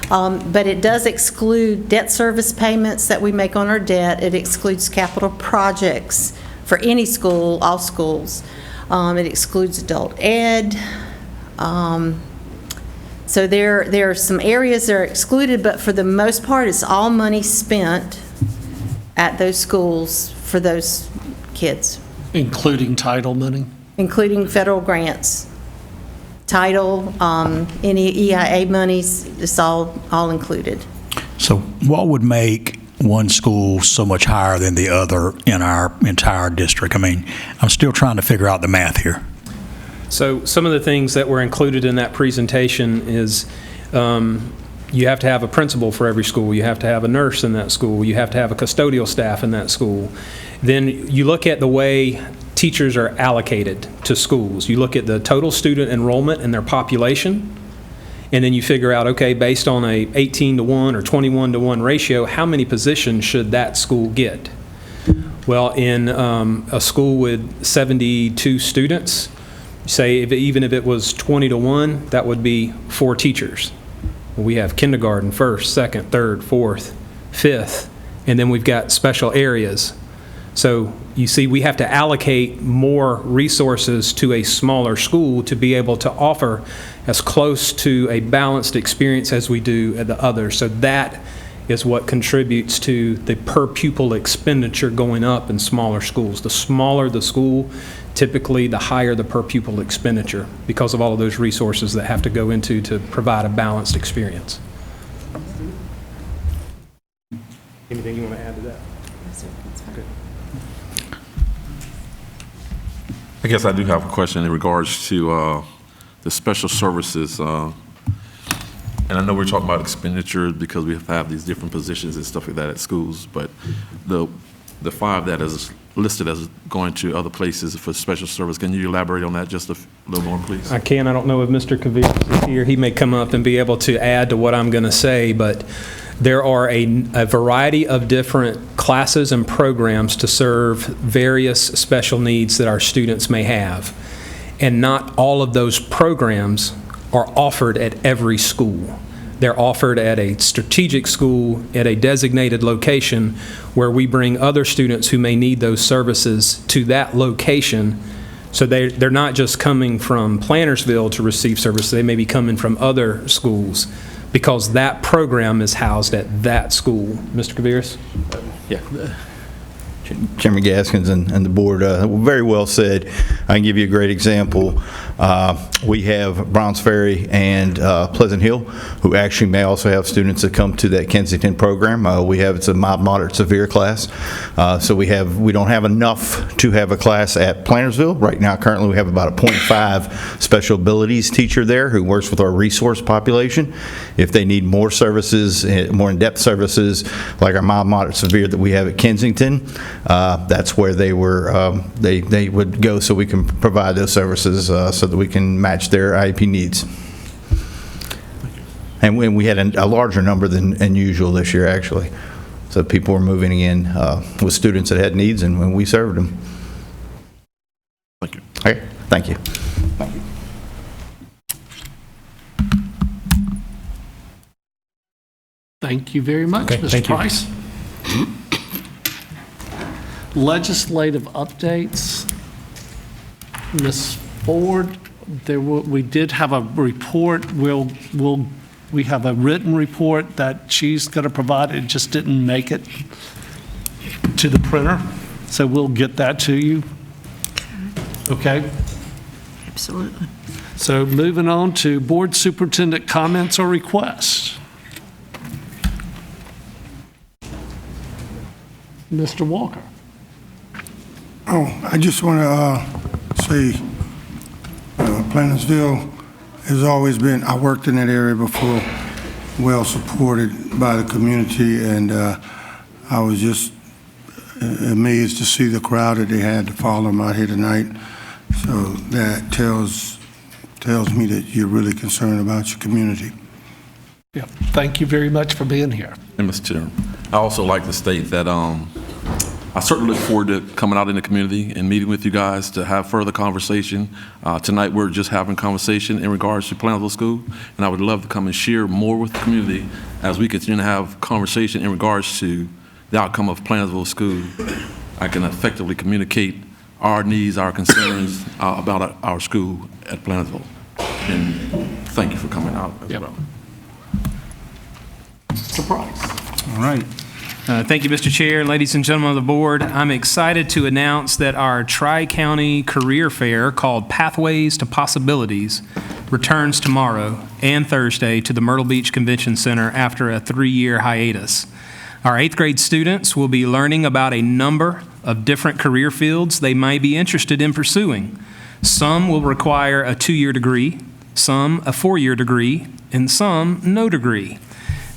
S16: But it does exclude debt service payments that we make on our debt. It excludes capital projects for any school, all schools. It excludes adult ed. So there are some areas that are excluded, but for the most part, it's all money spent at those schools for those kids.
S1: Including title money?
S16: Including federal grants. Title, any EIA monies, it's all included.
S6: So what would make one school so much higher than the other in our entire district? I mean, I'm still trying to figure out the math here.
S10: So some of the things that were included in that presentation is you have to have a principal for every school. You have to have a nurse in that school. You have to have a custodial staff in that school. Then you look at the way teachers are allocated to schools. You look at the total student enrollment and their population, and then you figure out, okay, based on a 18-to-1 or 21-to-1 ratio, how many positions should that school get? Well, in a school with 72 students, say even if it was 20-to-1, that would be 4 teachers. We have kindergarten, first, second, third, fourth, fifth, and then we've got special areas. So you see, we have to allocate more resources to a smaller school to be able to offer as close to a balanced experience as we do at the others. So that is what contributes to the per pupil expenditure going up in smaller schools. The smaller the school, typically the higher the per pupil expenditure because of all of those resources that have to go into to provide a balanced experience. Anything you want to add to that?
S9: I guess I do have a question in regards to the special services. And I know we're talking about expenditures because we have these different positions and stuff like that at schools, but the 5 that is listed as going to other places for special service, can you elaborate on that just a little more, please?
S10: I can. I don't know if Mr. Kavir is here. He may come up and be able to add to what I'm going to say, but there are a variety of different classes and programs to serve various special needs that our students may have. And not all of those programs are offered at every school. They're offered at a strategic school at a designated location where we bring other students who may need those services to that location. So they're not just coming from Plantersville to receive service, they may be coming from other schools because that program is housed at that school. Mr. Kaviris?
S19: Yeah. Chairman Gaskins and the board, very well said. I can give you a great example. We have Browns Ferry and Pleasant Hill, who actually may also have students that come to that Kensington program. It's a mild, moderate, severe class. So we don't have enough to have a class at Plantersville. Right now, currently, we have about a 0.5 special abilities teacher there who works with our resource population. If they need more services, more in-depth services, like our mild, moderate, severe that we have at Kensington, that's where they would go so we can provide those services so that we can match their IEP needs. And we had a larger number than usual this year, actually. So people were moving in with students that had needs, and we served them.
S9: Thank you.
S19: Okay, thank you. Thank you.
S1: Thank you very much,
S10: Okay,
S1: Mr.
S10: thank you.
S1: Price. Legislative updates. Ms. Ford, we did have a report. We have a written report that she's going to provide. It just didn't make it to the printer, so we'll get that to you. Okay?
S4: Absolutely.
S1: So moving on to board superintendent comments or requests. Mr. Walker.
S8: Oh, I just want to say Plantersville has always been, I worked in that area before, well supported by the community, and I was just amazed to see the crowd that they had to follow them out here tonight. So that tells me that you're really concerned about your community.
S1: Yeah, thank you very much for being here.
S9: And Mr. Chairman, I also like to state that I certainly look forward to coming out in the community and meeting with you guys to have further conversation. Tonight, we're just having conversation in regards to Plainville School, and I would love to come and share more with the community as we continue to have conversation in regards to the outcome of Plainville School. I can effectively communicate our needs, our concerns about our school at Plainville. And thank you for coming out as well. Surprise.
S10: All right. Thank you, Mr. Chair, and ladies and gentlemen of the board. I'm excited to announce that our Tri-County Career Fair, called Pathways to Possibilities, returns tomorrow and Thursday to the Myrtle Beach Convention Center after a 3-year hiatus. Our 8th grade students will be learning about a number of different career fields they might be interested in pursuing. Some will require a 2-year degree, some a 4-year degree, and some no degree.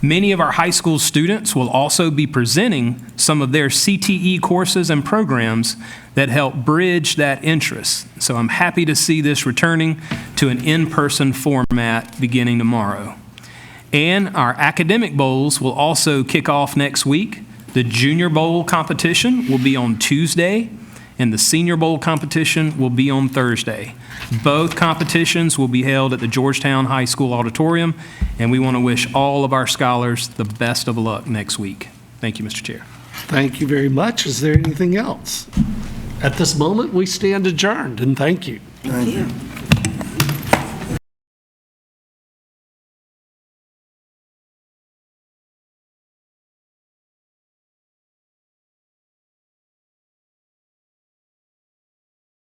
S10: Many of our high school students will also be presenting some of their CTE courses and programs that help bridge that interest. So I'm happy to see this returning to an in-person format beginning tomorrow. And our academic bowls will also kick off next week. The Junior Bowl competition will be on Tuesday, and the Senior Bowl competition will be on Thursday. Both competitions will be held at the Georgetown High School Auditorium, and we want to wish all of our scholars the best of luck next week. Thank you, Mr. Chair.
S1: Thank you very much. Is there anything else? At this moment, we stand adjourned, and thank you.
S8: Thank you.